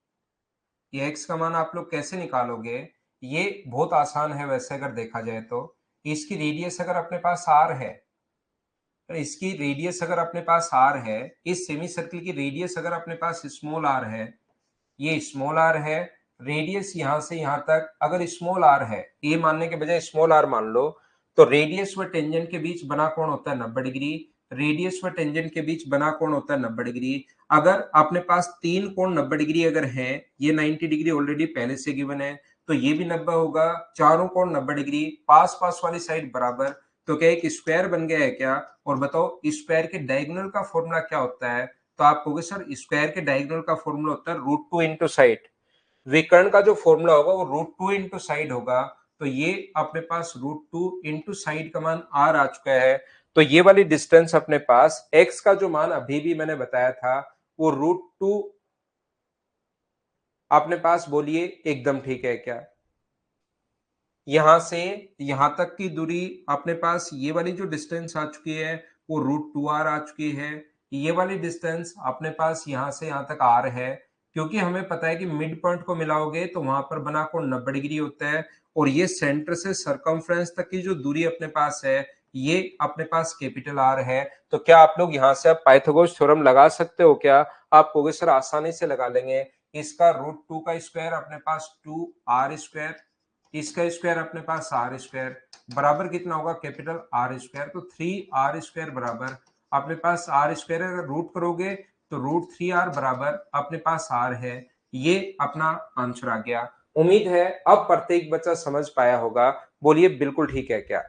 ये x का मान आप लोग कैसे निकालोगे? ये बहुत आसान है वैसे अगर देखा जाए तो। इसकी रेडियस अगर अपने पास r है, इसकी रेडियस अगर अपने पास r है, इस सेमी सर्किल की रेडियस अगर अपने पास स्मॉल r है, ये स्मॉल r है, रेडियस यहां से यहां तक अगर स्मॉल r है, ये मानने के बजाय स्मॉल r मान लो, तो रेडियस व टेंजेंट के बीच बना कोण होता है 90 डिग्री। रेडियस व टेंजेंट के बीच बना कोण होता है 90 डिग्री। अगर अपने पास तीन कोण 90 डिग्री अगर है, ये 90 डिग्री ऑलरेडी पहले से गिवन है, तो ये भी 90 होगा। चारों कोण 90 डिग्री, पास पास वाली साइड बराबर, तो क्या एक स्क्वायर बन गया है क्या? और बताओ स्क्वायर के डायगोनल का फॉर्मूला क्या होता है? तो आप कहोगे सर स्क्वायर के डायगोनल का फॉर्मूला होता है √2 इंटू साइड। विकर्ण का जो फॉर्मूला होगा वो √2 इंटू साइड होगा। तो ये अपने पास √2 इंटू साइड का मान r आ चुका है। तो ये वाली डिस्टेंस अपने पास x का जो मान अभी भी मैंने बताया था वो √2 अपने पास, बोलिए एकदम ठीक है क्या? यहां से यहां तक की दूरी अपने पास ये वाली जो डिस्टेंस आ चुकी है वो √2r आ चुकी है। ये वाली डिस्टेंस अपने पास यहां से यहां तक r है, क्योंकि हमें पता है कि मिड पॉइंट को मिलाओगे तो वहां पर बना कोण 90 डिग्री होता है। और ये सेंटर से सरकमफ्रेंस तक की जो दूरी अपने पास है, ये अपने पास कैपिटल R है। तो क्या आप लोग यहां से आप पाइथागोरस थ्योरम लगा सकते हो क्या? आप कहोगे सर आसानी से लगा लेंगे। इसका √2 का स्क्वायर अपने पास 2r², इसका स्क्वायर अपने पास आर स्क्वायर बराबर कितना होगा? Capital R square. तो 3r² बराबर अपने पास आर स्क्वायर, अगर रूट करोगे तो √3r बराबर अपने पास r है। ये अपना आंसर आ गया। उम्मीद है अब प्रत्येक बच्चा समझ पाया होगा। बोलिए बिल्कुल ठीक है क्या?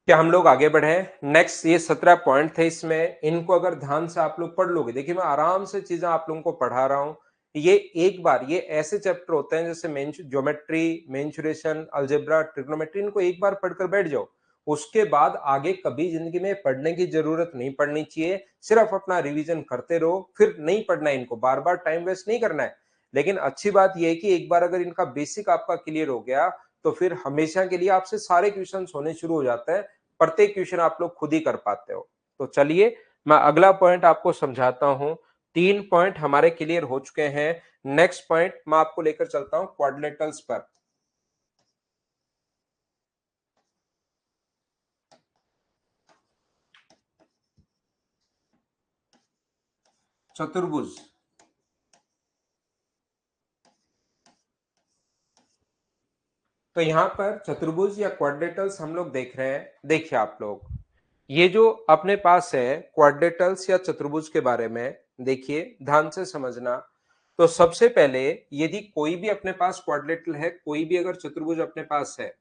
क्या हम लोग आगे बढ़े? नेक्स्ट ये 17 पॉइंट थे, इसमें इनको अगर ध्यान से आप लोग पढ़ लोगे, देखिए मैं आराम से चीजें आप लोगों को पढ़ा रहा हूं। ये एक बार ये ऐसे चैप्टर होते हैं जैसे ज्योमेट्री, मेंसुरेशन, अलजेब्रा, ट्रिग्नोमेट्री, इनको एक बार पढ़कर बैठ जाओ, उसके बाद आगे कभी जिंदगी में पढ़ने की जरूरत नहीं पड़नी चाहिए। सिर्फ अपना रिवीजन करते रहो, फिर नहीं पढ़ना है इनको, बार बार टाइम वेस्ट नहीं करना है। लेकिन अच्छी बात यह है कि एक बार अगर इनका बेसिक आपका क्लियर हो गया तो फिर हमेशा के लिए आपसे सारे क्वेश्चन होने शुरू हो जाते हैं। प्रत्येक क्वेश्चन आप लोग खुद ही कर पाते हो। तो चलिए मैं अगला पॉइंट आपको समझाता हूं। 3 पॉइंट हमारे क्लियर हो चुके हैं। नेक्स्ट पॉइंट मैं आपको लेकर चलता हूं क्वाड्रिलेटरल्स पर। चतुर्भुज, तो यहां पर चतुर्भुज या क्वाड्रिलेटरल्स हम लोग देख रहे हैं। देखिए आप लोग, ये जो अपने पास है क्वाड्रिलेटरल्स या चतुर्भुज के बारे में, देखिए ध्यान से समझना। तो सबसे पहले यदि कोई भी अपने पास क्वाड्रिलेटरल है, कोई भी अगर चतुर्भुज अपने पास है,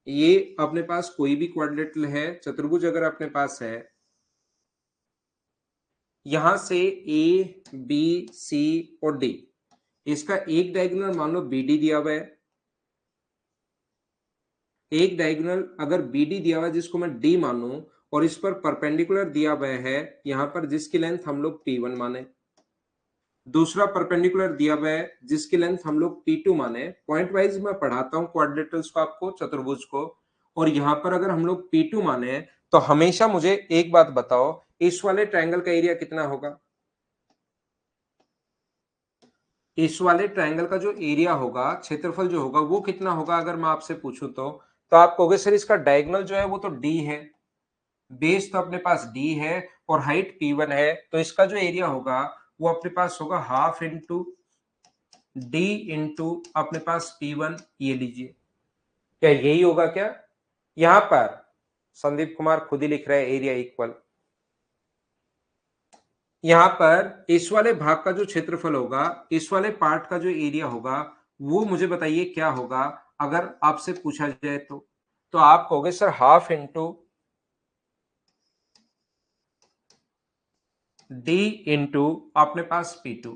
ये अपने पास कोई भी क्वाड्रिलेटरल है, चतुर्भुज अगर अपने पास है, यहां से ए बी सी और डी, इसका एक डायगोनल मान लो बी डी दिया हुआ है। एक डायगोनल अगर बी डी दिया हुआ है जिसको मैं डी मानूं, और इस पर परपेंडिकुलर दिया हुआ है यहां पर जिसकी लेंथ हम लोग P1 माने। दूसरा परपेंडिकुलर दिया हुआ है जिसकी लेंथ हम लोग P2 माने। पॉइंट वाइज मैं पढ़ाता हूं क्वाड्रिलेटरल्स को आपको, चतुर्भुज को। और यहां पर अगर हम लोग P2 माने तो हमेशा मुझे एक बात बताओ, इस वाले ट्रायंगल का एरिया कितना होगा? इस वाले ट्रायंगल का जो एरिया होगा, क्षेत्रफल जो होगा वो कितना होगा अगर मैं आपसे पूछूं तो आप कहोगे सर इसका डायगोनल जो है वो तो डी है, बेस तो अपने पास डी है और हाइट P1 है, तो इसका जो एरिया होगा वो अपने पास होगा हाफ इंटू d इंटू अपने पास P1, ये लीजिए। क्या यही होगा क्या? यहां पर संदीप कुमार खुद ही लिख रहे हैं एरिया इक्वल। यहां पर इस वाले भाग का जो क्षेत्रफल होगा, इस वाले पार्ट का जो एरिया होगा, वो मुझे बताइए क्या होगा अगर आपसे पूछा जाए तो आप कहोगे sir half into d into अपने पास P2।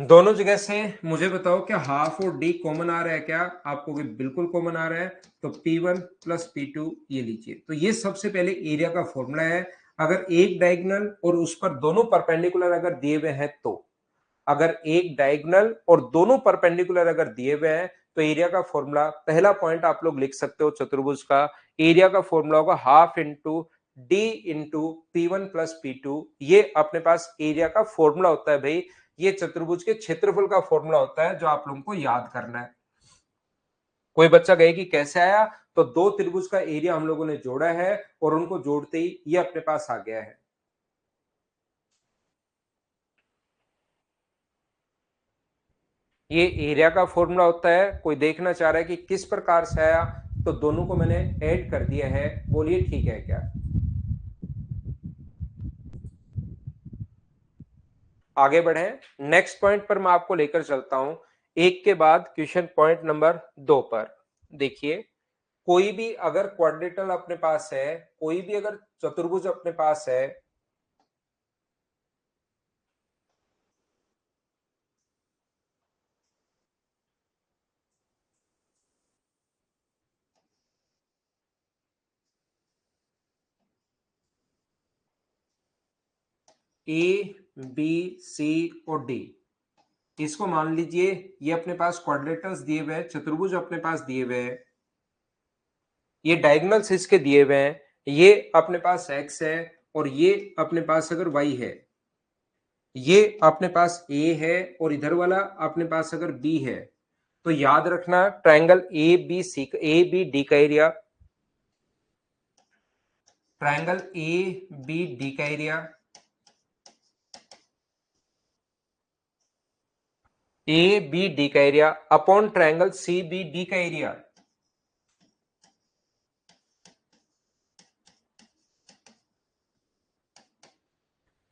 दोनों जगह से मुझे बताओ क्या हाफ और d कॉमन आ रहा है क्या? आपको बिल्कुल कॉमन आ रहा है, तो P1 प्लस P2 ये लीजिए। तो ये सबसे पहले एरिया का फॉर्मूला है। अगर एक डायगोनल और उस पर दोनों परपेंडिकुलर अगर दिए हुए हैं तो, अगर एक डायगोनल और दोनों परपेंडिकुलर अगर दिए हुए हैं तो एरिया का फॉर्मूला, पहला पॉइंट आप लोग लिख सकते हो चतुर्भुज का, एरिया का फॉर्मूला होगा half into D into P1 plus P2। ये अपने पास एरिया का फॉर्मूला होता है भाई, ये चतुर्भुज के क्षेत्रफल का फॉर्मूला होता है जो आप लोगों को याद करना है। कोई बच्चा कहे कि कैसे आया, तो दो त्रिभुज का एरिया हम लोगों ने जोड़ा है और उनको जोड़ते ही ये अपने पास आ गया है। ये एरिया का फॉर्मूला होता है। कोई देखना चाह रहा है कि किस प्रकार से आया, तो दोनों को मैंने ऐड कर दिया है। बोलिए ठीक है क्या? आगे बढ़े, नेक्स्ट पॉइंट पर मैं आपको लेकर चलता हूं, एक के बाद क्वेश्चन पॉइंट नंबर 2 पर। देखिए, कोई भी अगर क्वाड्रेटल अपने पास है, कोई भी अगर चतुर्भुज अपने पास है, ए बी सी और डी, इसको मान लीजिए ये अपने पास क्वाड्रेटल्स दिए हुए हैं, चतुर्भुज अपने पास दिए हुए हैं, ये डायगोनल्स इसके दिए हुए हैं, ये अपने पास x है और ये अपने पास अगर y है, ये अपने पास a है और इधर वाला अपने पास अगर b है, तो याद रखना ट्रायंगल ए बी डी का area, triangle A B D का एरिया, ए बी डी का area upon triangle C B D का एरिया।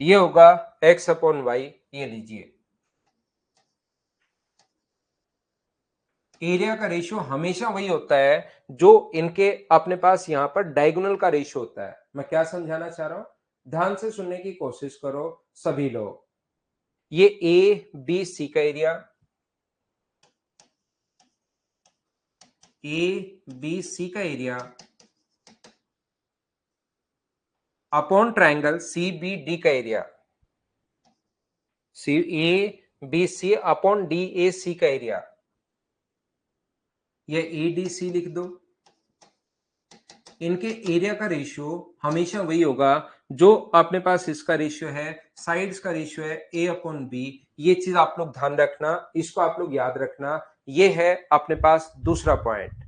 ये होगा x अपॉन वाई, ये लीजिए। एरिया का रेशियो हमेशा वही होता है जो इनके अपने पास यहां पर डायगोनल का रेशियो होता है। मैं क्या समझाना चाह रहा हूं, ध्यान से सुनने की कोशिश करो सभी लोग। ये ए बी सी का एरिया, ए बी सी का area upon triangle C B D का area, C A B C upon D A C का एरिया, या ए डी सी लिख दो। इनके एरिया का रेशियो हमेशा वही होगा जो अपने पास इसका रेशियो है, साइड्स का रेशियो है ए अपॉन बी। ये चीज आप लोग ध्यान रखना, इसको आप लोग याद रखना। ये है अपने पास दूसरा पॉइंट।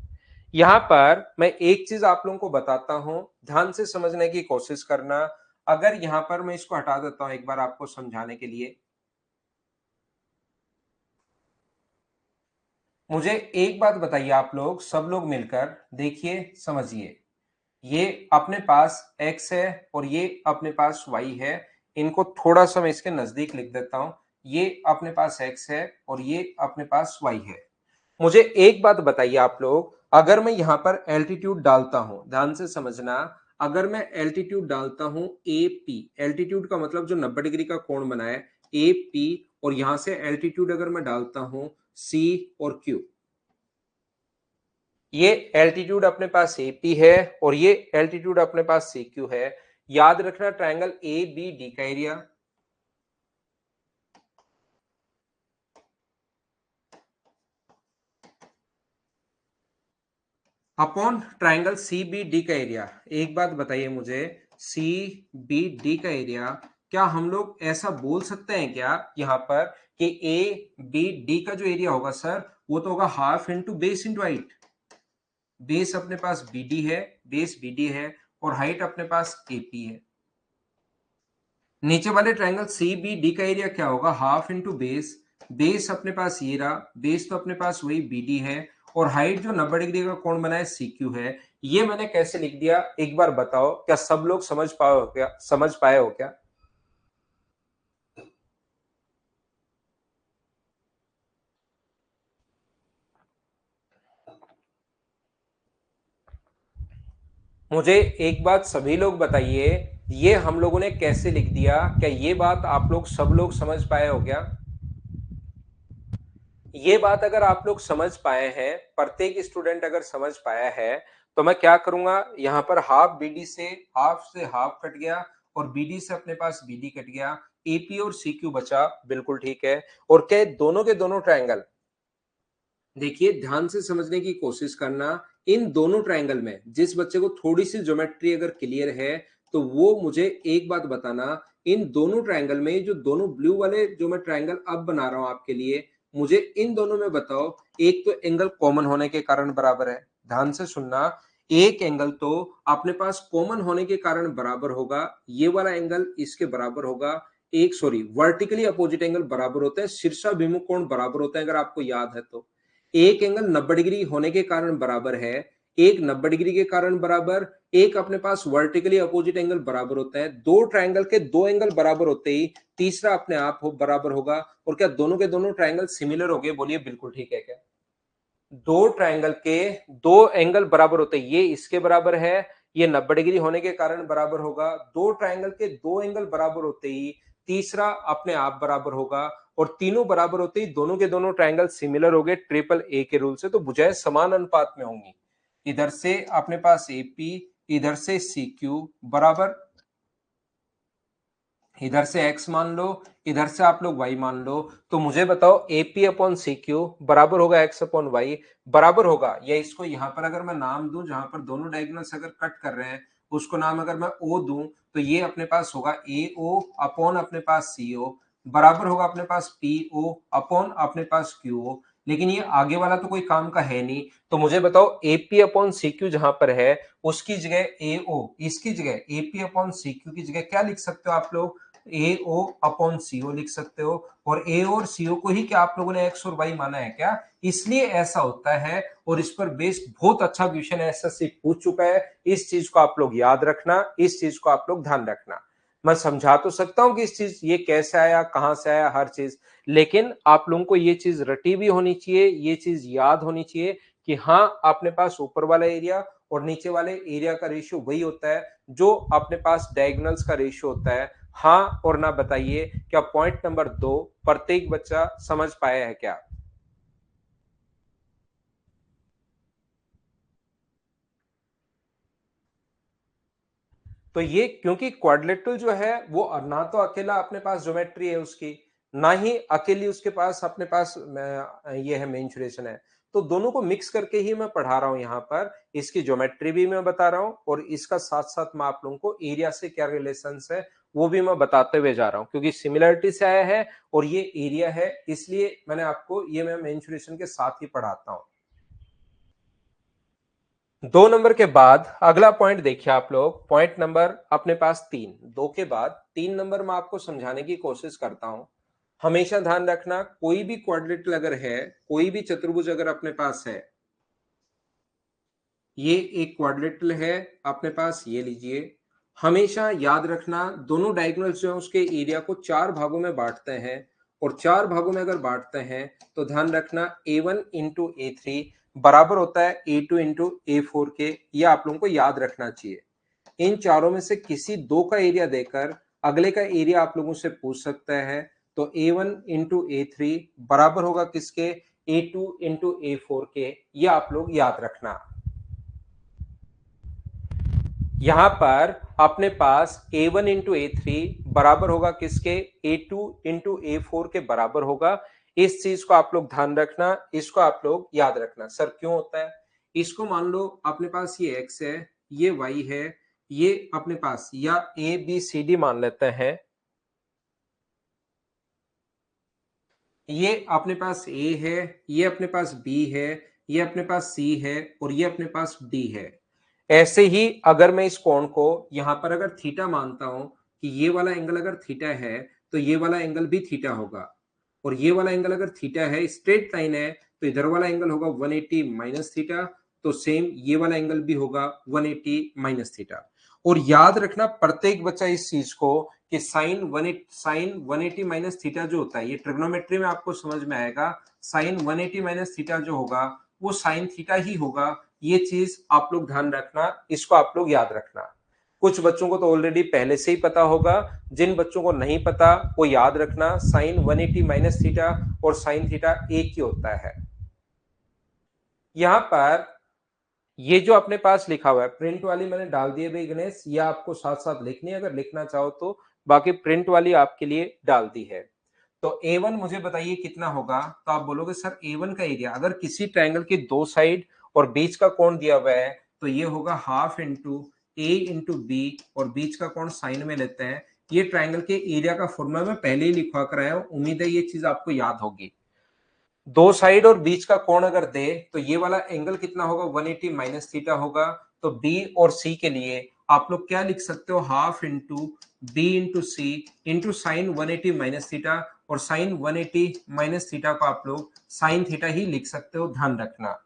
यहां पर मैं एक चीज आप लोगों को बताता हूं, ध्यान से समझने की कोशिश करना। अगर यहां पर मैं इसको हटा देता हूं एक बार आपको समझाने के लिए, मुझे एक बात बताइए आप लोग, सब लोग मिलकर देखिए समझिए। ये अपने पास x है और ये अपने पास y है। इनको थोड़ा सा मैं इसके नजदीक लिख देता हूं। ये अपने पास x है और ये अपने पास y है। मुझे एक बात बताइए आप लोग, अगर मैं यहां पर एल्टीट्यूड डालता हूं, ध्यान से समझना, अगर मैं एल्टीट्यूड डालता हूं ए पी, एल्टीट्यूड का मतलब जो 90 डिग्री का कोण बनाए, ए पी, और यहां से एल्टीट्यूड अगर मैं डालता हूं सी और क्यू, ये एल्टीट्यूड अपने पास एपी है और ये एल्टीट्यूड अपने पास सीक्यू है। याद रखना ट्रायंगल ए बी डी का area upon triangle C B D का एरिया। एक बात बताइए मुझे, सी बी डी का एरिया, क्या हम लोग ऐसा बोल सकते हैं क्या यहां पर कि ए बी डी का जो एरिया होगा सर, वो तो होगा half into base into height. Base अपने पास बी डी है, बेस बी डी है और हाइट अपने पास एपी है। नीचे वाले ट्रायंगल सी बी डी का एरिया क्या होगा, हाफ इंटू बेस। बेस अपने पास ये रहा, बेस तो अपने पास वही बी डी है, और हाइट जो 90 डिग्री का कोण बना है सी क्यू है। ये मैंने कैसे लिख दिया एक बार बताओ, क्या सब लोग समझ पाए हो क्या, समझ पाए हो क्या? मुझे एक बात सभी लोग बताइए, ये हम लोगों ने कैसे लिख दिया, क्या ये बात आप लोग सब लोग समझ पाए हो क्या? ये बात अगर आप लोग समझ पाए हैं, प्रत्येक स्टूडेंट अगर समझ पाया है, तो मैं क्या करूंगा, यहां पर हाफ बीडी से हाफ कट गया, और बीडी से अपने पास बीडी कट गया, एपी और सीक्यू बचा, बिल्कुल ठीक है। और क्या दोनों के दोनों ट्रायंगल, देखिए ध्यान से समझने की कोशिश करना, इन दोनों ट्रायंगल में जिस बच्चे को थोड़ी सी ज्योमेट्री अगर क्लियर है, तो वो मुझे एक बात बताना, इन दोनों ट्रायंगल में जो दोनों ब्लू वाले जो मैं ट्रायंगल अब बना रहा हूं आपके लिए, मुझे इन दोनों में बताओ, एक तो एंगल कॉमन होने के कारण बराबर है। ध्यान से सुनना, एक एंगल तो अपने पास कॉमन होने के कारण बराबर होगा, ये वाला एंगल इसके बराबर होगा। एक सॉरी, वर्टिकली अपोजिट एंगल बराबर होते हैं, शीर्षाभिमुख कोण बराबर होता है, अगर आपको याद है तो। एक एंगल 90 डिग्री होने के कारण बराबर है, एक 90 डिग्री के कारण बराबर, एक अपने पास वर्टिकली अपोजिट एंगल बराबर होता है। दो ट्रायंगल के दो एंगल बराबर होते ही तीसरा अपने आप बराबर होगा। और क्या दोनों के दोनों ट्रायंगल सिमिलर हो गए, बोलिए बिल्कुल ठीक है क्या? दो ट्रायंगल के दो एंगल बराबर होते हैं, ये इसके बराबर है, ये 90 डिग्री होने के कारण बराबर होगा। दो ट्रायंगल के दो एंगल बराबर होते ही तीसरा अपने आप बराबर होगा, और तीनों बराबर होते ही दोनों के दोनों ट्रायंगल सिमिलर हो गए ट्रिपल ए के रूल से, तो भुजाएं समान अनुपात में होंगी। इधर से अपने पास एपी, इधर से सी क्यू बराबर, इधर से x मान लो, इधर से आप लोग y मान लो, तो मुझे बताओ AP अपॉन सी क्यू बराबर होगा x अपॉन वाई, बराबर होगा, या इसको यहां पर अगर मैं नाम दूं, जहां पर दोनों डायगोनल्स अगर कट कर रहे हैं उसको नाम अगर मैं O दूं, तो ये अपने पास होगा AO अपॉन अपने पास CO, बराबर होगा अपने पास PO अपॉन अपने पास QO। लेकिन ये आगे वाला तो कोई काम का है नहीं, तो मुझे बताओ AP अपॉन सी क्यू जहां पर है उसकी जगह AO, इसकी जगह AP अपॉन सी क्यू की जगह क्या लिख सकते हो आप लोग, ए ओ अपॉन सीओ लिख सकते हो। और ए और सीओ को ही क्या आप लोगों ने एक्स और वाई माना है क्या, इसलिए ऐसा होता है। और इस पर बेस्ड बहुत अच्छा क्वेश्चन एसएससी पूछ चुका है, इस चीज को आप लोग याद रखना, इस चीज को आप लोग ध्यान रखना। मैं समझा तो सकता हूं कि इस चीज ये कैसे आया, कहां से आया, हर चीज, लेकिन आप लोगों को ये चीज रटी भी होनी चाहिए, ये चीज याद होनी चाहिए कि हाँ अपने पास ऊपर वाला एरिया और नीचे वाले एरिया का रेशियो वही होता है जो अपने पास डायगोनल्स का रेशियो होता है। हाँ और ना बताइए, क्या पॉइंट नंबर 2 प्रत्येक बच्चा समझ पाया है क्या? तो ये क्योंकि क्वाड्रिलेटरल जो है वो ना तो अकेला अपने पास ज्योमेट्री है उसकी, ना ही अकेली उसके पास अपने पास ये है मेंसुरेशन है, तो दोनों को मिक्स करके ही मैं पढ़ा रहा हूं यहाँ पर। इसकी ज्योमेट्री भी मैं बता रहा हूँ, और इसका साथ साथ मैं आप लोगों को एरिया से क्या रिलेशन है वो भी मैं बताते हुए जा रहा हूँ, क्योंकि सिमिलरिटी से आया है और ये एरिया है, इसलिए मैंने आपको ये मैं मेंसुरेशन के साथ ही पढ़ाता हूँ। 2 नंबर के बाद अगला पॉइंट देखिए आप लोग, पॉइंट नंबर अपने पास 3, 2 के बाद 3 नंबर में आपको समझाने की कोशिश करता हूं। हमेशा ध्यान रखना, कोई भी क्वाड्रिलेटरल अगर है, कोई भी चतुर्भुज अगर अपने पास है, ये एक क्वाड्रिलेटरल है अपने पास, ये लीजिए। हमेशा याद रखना दोनों डायगोनल्स जो है उसके एरिया को 4 भागों में बांटते हैं, और 4 भागों में अगर बांटते हैं तो ध्यान रखना A1 इंटू A3 बराबर होता है A2 इंटू A4 के, ये आप लोगों को याद रखना चाहिए। इन चारों में से किसी दो का एरिया देकर अगले का एरिया आप लोगों से पूछ सकता है, तो A1 इंटू A3 बराबर होगा किसके, A2 इंटू A4 के, ये आप लोग याद रखना। यहां पर अपने पास A1 इंटू A3 बराबर होगा किसके, A2 इंटू A4 के बराबर होगा। इस चीज को आप लोग ध्यान रखना, इसको आप लोग याद रखना। सर क्यों होता है, इसको मान लो अपने पास ये x है, ये y है, ये अपने पास या A B C D मान लेते हैं, ये अपने पास A है, ये अपने पास B है, ये अपने पास C है, और ये अपने पास D है। ऐसे ही अगर मैं इस कोण को यहां पर अगर थीटा मानता हूं, कि ये वाला एंगल अगर थीटा है तो ये वाला एंगल भी थीटा होगा, और ये वाला एंगल अगर थीटा है, स्ट्रेट लाइन है, तो इधर वाला एंगल होगा 180 माइनस थीटा, तो सेम ये वाला एंगल भी होगा 180 माइनस थीटा। और याद रखना प्रत्येक बच्चा इस चीज को कि साइन 180 माइनस थीटा जो होता है, ये ट्रिग्नोमेट्री में आपको समझ में आएगा, साइन 180 माइनस थीटा जो होगा वो साइन थीटा ही होगा। ये चीज आप लोग ध्यान रखना, इसको आप लोग याद रखना। कुछ बच्चों को तो ऑलरेडी पहले से ही पता होगा, जिन बच्चों को नहीं पता वो याद रखना, साइन 180 माइनस थीटा और साइन थीटा एक ही होता है। यहां पर ये जो अपने पास लिखा हुआ है, प्रिंट वाली मैंने डाल दी है भाई गणेश, या आपको साथ साथ लिखनी है अगर लिखना चाहो तो, बाकी प्रिंट वाली आपके लिए डाल दी है। तो A1 मुझे बताइए कितना होगा, तो आप बोलोगे सर A1 का एरिया, अगर किसी ट्रायंगल की दो साइड और बीच का कोण दिया हुआ है तो ये होगा half into A into b, और बीच का कोण साइन में लेते हैं। ये ट्रायंगल के एरिया का फॉर्मूला मैं पहले ही लिखवा कर आया हूं, उम्मीद है ये चीज आपको याद होगी। दो साइड और बीच का कोण अगर दे तो ये वाला एंगल कितना होगा, 180 माइनस थीटा होगा। तो बी और सी के लिए आप लोग क्या लिख सकते हो, हाफ इंटू बी इंटू सी इंटू साइन 180 माइनस थीटा, और साइन 180 माइनस थीटा को आप लोग साइन थीटा ही लिख सकते हो, ध्यान रखना।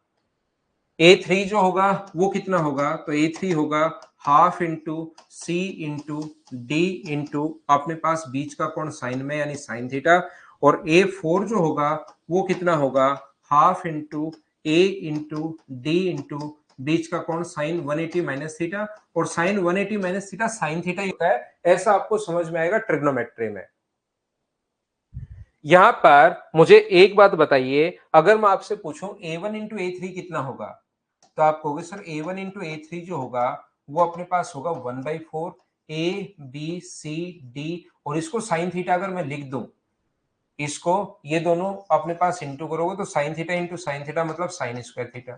A3 जो होगा वो कितना होगा, तो A3 होगा हाफ इंटू सी इंटू डी इंटू अपने पास बीच का कोण साइन में यानी साइन थीटा, और A4 जो होगा वो कितना होगा, half into A into D into बीच का कोण साइन 180 माइनस थीटा, और sine 180 minus theta sine theta ही होता है, ऐसा आपको समझ में आएगा ट्रिग्नोमेट्री में। यहां पर मुझे एक बात बताइए, अगर मैं आपसे पूछूं A1 इंटू A3 कितना होगा, तो आप कहोगे सर A1 इंटू A3 जो होगा वो अपने पास होगा 1/4 ए बी सी डी, और इसको साइन थीटा अगर मैं लिख दूं, इसको ये दोनों अपने पास इंटू करोगे तो sine theta into sine theta मतलब साइन स्क्वायर थीटा।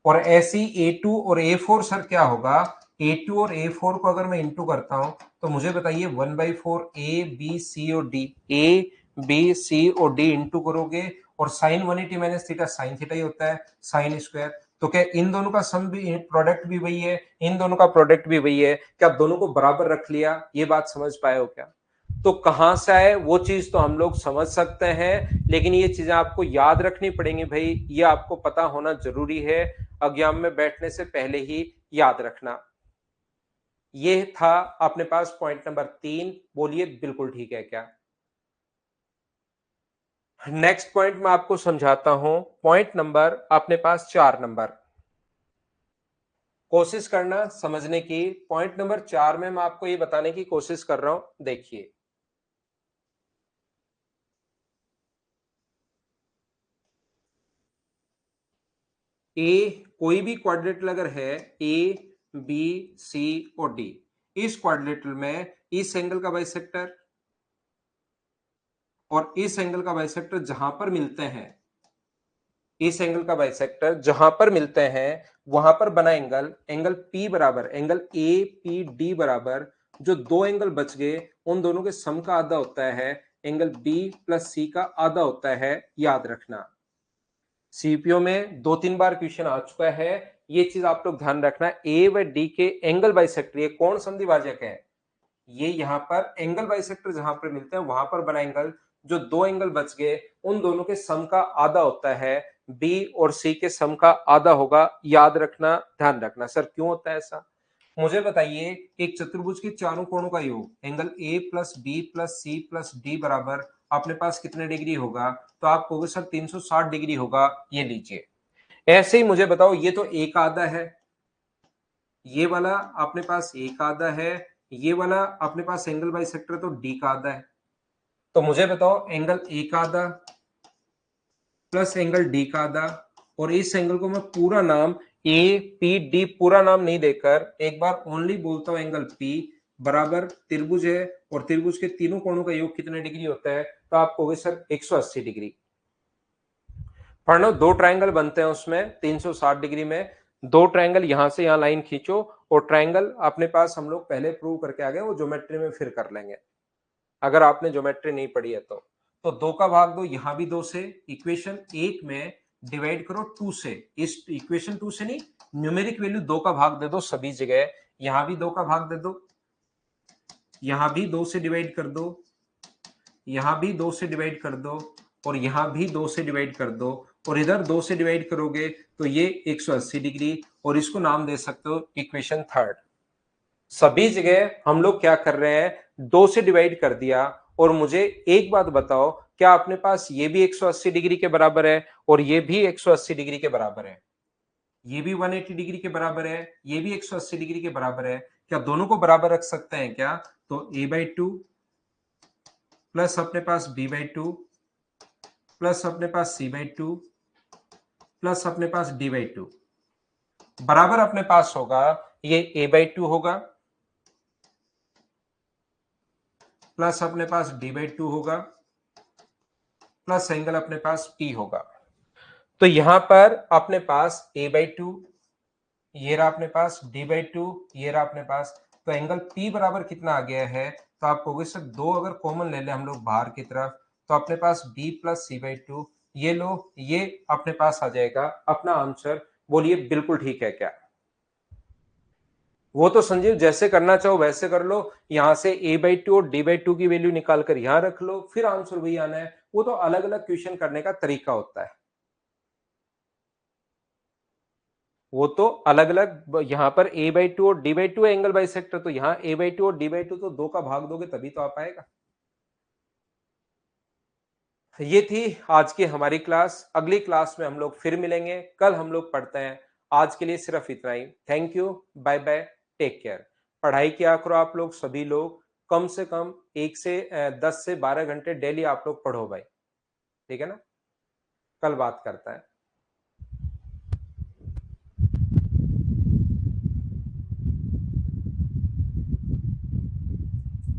और ऐसी A2 और A4 सर क्या होगा, A2 और A4 को अगर मैं इंटू करता हूं तो मुझे बताइए 1/4 ए बी सी और डी, ए बी सी और डी इंटू करोगे, और sine 180 minus theta sine theta ही होता है, साइन स्क्वायर। तो क्या इन दोनों का सम भी, प्रोडक्ट भी वही है, इन दोनों का प्रोडक्ट भी वही है, क्या आप दोनों को बराबर रख लिया, ये बात समझ पाए हो क्या? तो कहां से आए वो चीज तो हम लोग समझ सकते हैं, लेकिन ये चीजें आपको याद रखनी पड़ेंगी भाई, ये आपको पता होना जरूरी है, एग्जाम में बैठने से पहले ही याद रखना। ये था अपने पास पॉइंट नंबर 3, बोलिए बिल्कुल ठीक है क्या? नेक्स्ट पॉइंट मैं आपको समझाता हूं, पॉइंट नंबर अपने पास 4 नंबर, कोशिश करना समझने की। पॉइंट नंबर 4 में मैं आपको ये बताने की कोशिश कर रहा हूं, देखिए ए, कोई भी क्वाड्रिलेटरल अगर है ए बी सी और डी, इस क्वाड्रिलेटरल में इस एंगल का बाइसेक्टर और इस एंगल का बाइसेक्टर जहां पर मिलते हैं, इस एंगल का बाइसेक्टर जहां पर मिलते हैं वहां पर बना एंगल, एंगल P बराबर एंगल ए पी डी बराबर, जो दो एंगल बच गए उन दोनों के सम का आधा होता है, एंगल B प्लस C का आधा होता है, याद रखना। सीपीओ में 2-3 बार क्वेश्चन आ चुका है, ये चीज आप लोग ध्यान रखना। ए व डी के एंगल बाइसेक्टर, ये कौन संधिभाजक है, ये यहाँ पर एंगल बाइसेक्टर जहां पर मिलते हैं वहां पर बना एंगल, जो दो एंगल बच गए उन दोनों के सम का आधा होता है, बी और सी के सम का आधा होगा, याद रखना, ध्यान रखना। सर क्यों होता है ऐसा, मुझे बताइए। एक चतुर्भुज के चारों कोणों का योग, angle A plus B plus C plus D बराबर अपने पास कितने डिग्री होगा, तो आप कहोगे सर 360 डिग्री होगा, ये लीजिए। ऐसे ही मुझे बताओ, ये तो एक आधा है, ये वाला अपने पास एक आधा है, ये वाला अपने पास एंगल बाइसेक्टर तो डी का आधा है, तो मुझे बताओ एंगल ए का आधा प्लस एंगल डी का आधा, और इस एंगल को मैं पूरा नाम ए पी डी पूरा नाम नहीं देकर एक बार ओनली बोलता हूं, एंगल पी बराबर त्रिभुज है, और त्रिभुज के तीनों कोणों का योग कितने डिग्री होता है, तो आप कहोगे सर 180 डिग्री। पढ़ना, दो ट्रायंगल बनते हैं उसमें 360 डिग्री में, दो ट्रायंगल यहां से यहां लाइन खींचो, और ट्रायंगल अपने पास हम लोग पहले प्रूव करके आ गए, वो ज्योमेट्री में फिर कर लेंगे अगर आपने ज्योमेट्री नहीं पढ़ी है तो दो का भाग दो, यहां भी दो से, इक्वेशन 1 में डिवाइड करो 2 से, इस इक्वेशन 2 से नहीं, न्यूमेरिक वैल्यू 2 का भाग दे दो सभी जगह, यहां भी 2 का भाग दे दो, यहां भी 2 से डिवाइड कर दो, यहां भी 2 से डिवाइड कर दो, और यहां भी 2 से डिवाइड कर दो, और इधर 2 से डिवाइड करोगे तो ये 180 डिग्री, और इसको नाम दे सकते हो इक्वेशन थर्ड। सभी जगह हम लोग क्या कर रहे हैं, 2 से डिवाइड कर दिया। और मुझे एक बात बताओ, क्या अपने पास ये भी 180 डिग्री के बराबर है और ये भी 180 डिग्री के बराबर है, ये भी 180 डिग्री के बराबर है, ये भी 180 डिग्री के बराबर है, क्या दोनों को बराबर रख सकते हैं क्या? तो a/2 प्लस अपने पास b/2 प्लस अपने पास c/2 प्लस अपने पास d/2 बराबर अपने पास होगा, ये a/2 होगा प्लस अपने पास d/2 होगा प्लस एंगल अपने पास P होगा। तो यहां पर अपने पास a/2, ये रहा अपने पास d/2, ये रहा अपने पास, तो एंगल P बराबर कितना आ गया है? तो आप कहोगे सर 2 अगर कॉमन ले ले हम लोग बाहर की तरफ, तो अपने पास b प्लस c/2, ये लो, ये अपने पास आ जाएगा अपना आंसर। बोलिए बिल्कुल ठीक है क्या? वो तो संजीव जैसे करना चाहो वैसे कर लो, यहां से a/2 और d/2 की वैल्यू निकाल कर यहां रख लो, फिर आंसर वही आना है। वो तो अलग अलग क्वेश्चन करने का तरीका होता है, वो तो अलग अलग। यहाँ पर a/2 और d/2 एंगल बाइसेक्टर, तो यहाँ a/2 और d/2 तो 2 का भाग दोगे तभी तो आ पाएगा। ये थी आज की हमारी क्लास। अगली क्लास में हम लोग फिर मिलेंगे, कल हम लोग पढ़ते हैं। आज के लिए सिर्फ इतना ही। Thank you, bye bye, take care. पढ़ाई किया करो आप लोग, सभी लोग कम से कम 10 से 12 घंटे डेली आप लोग पढ़ो भाई, ठीक है ना? कल बात करता है।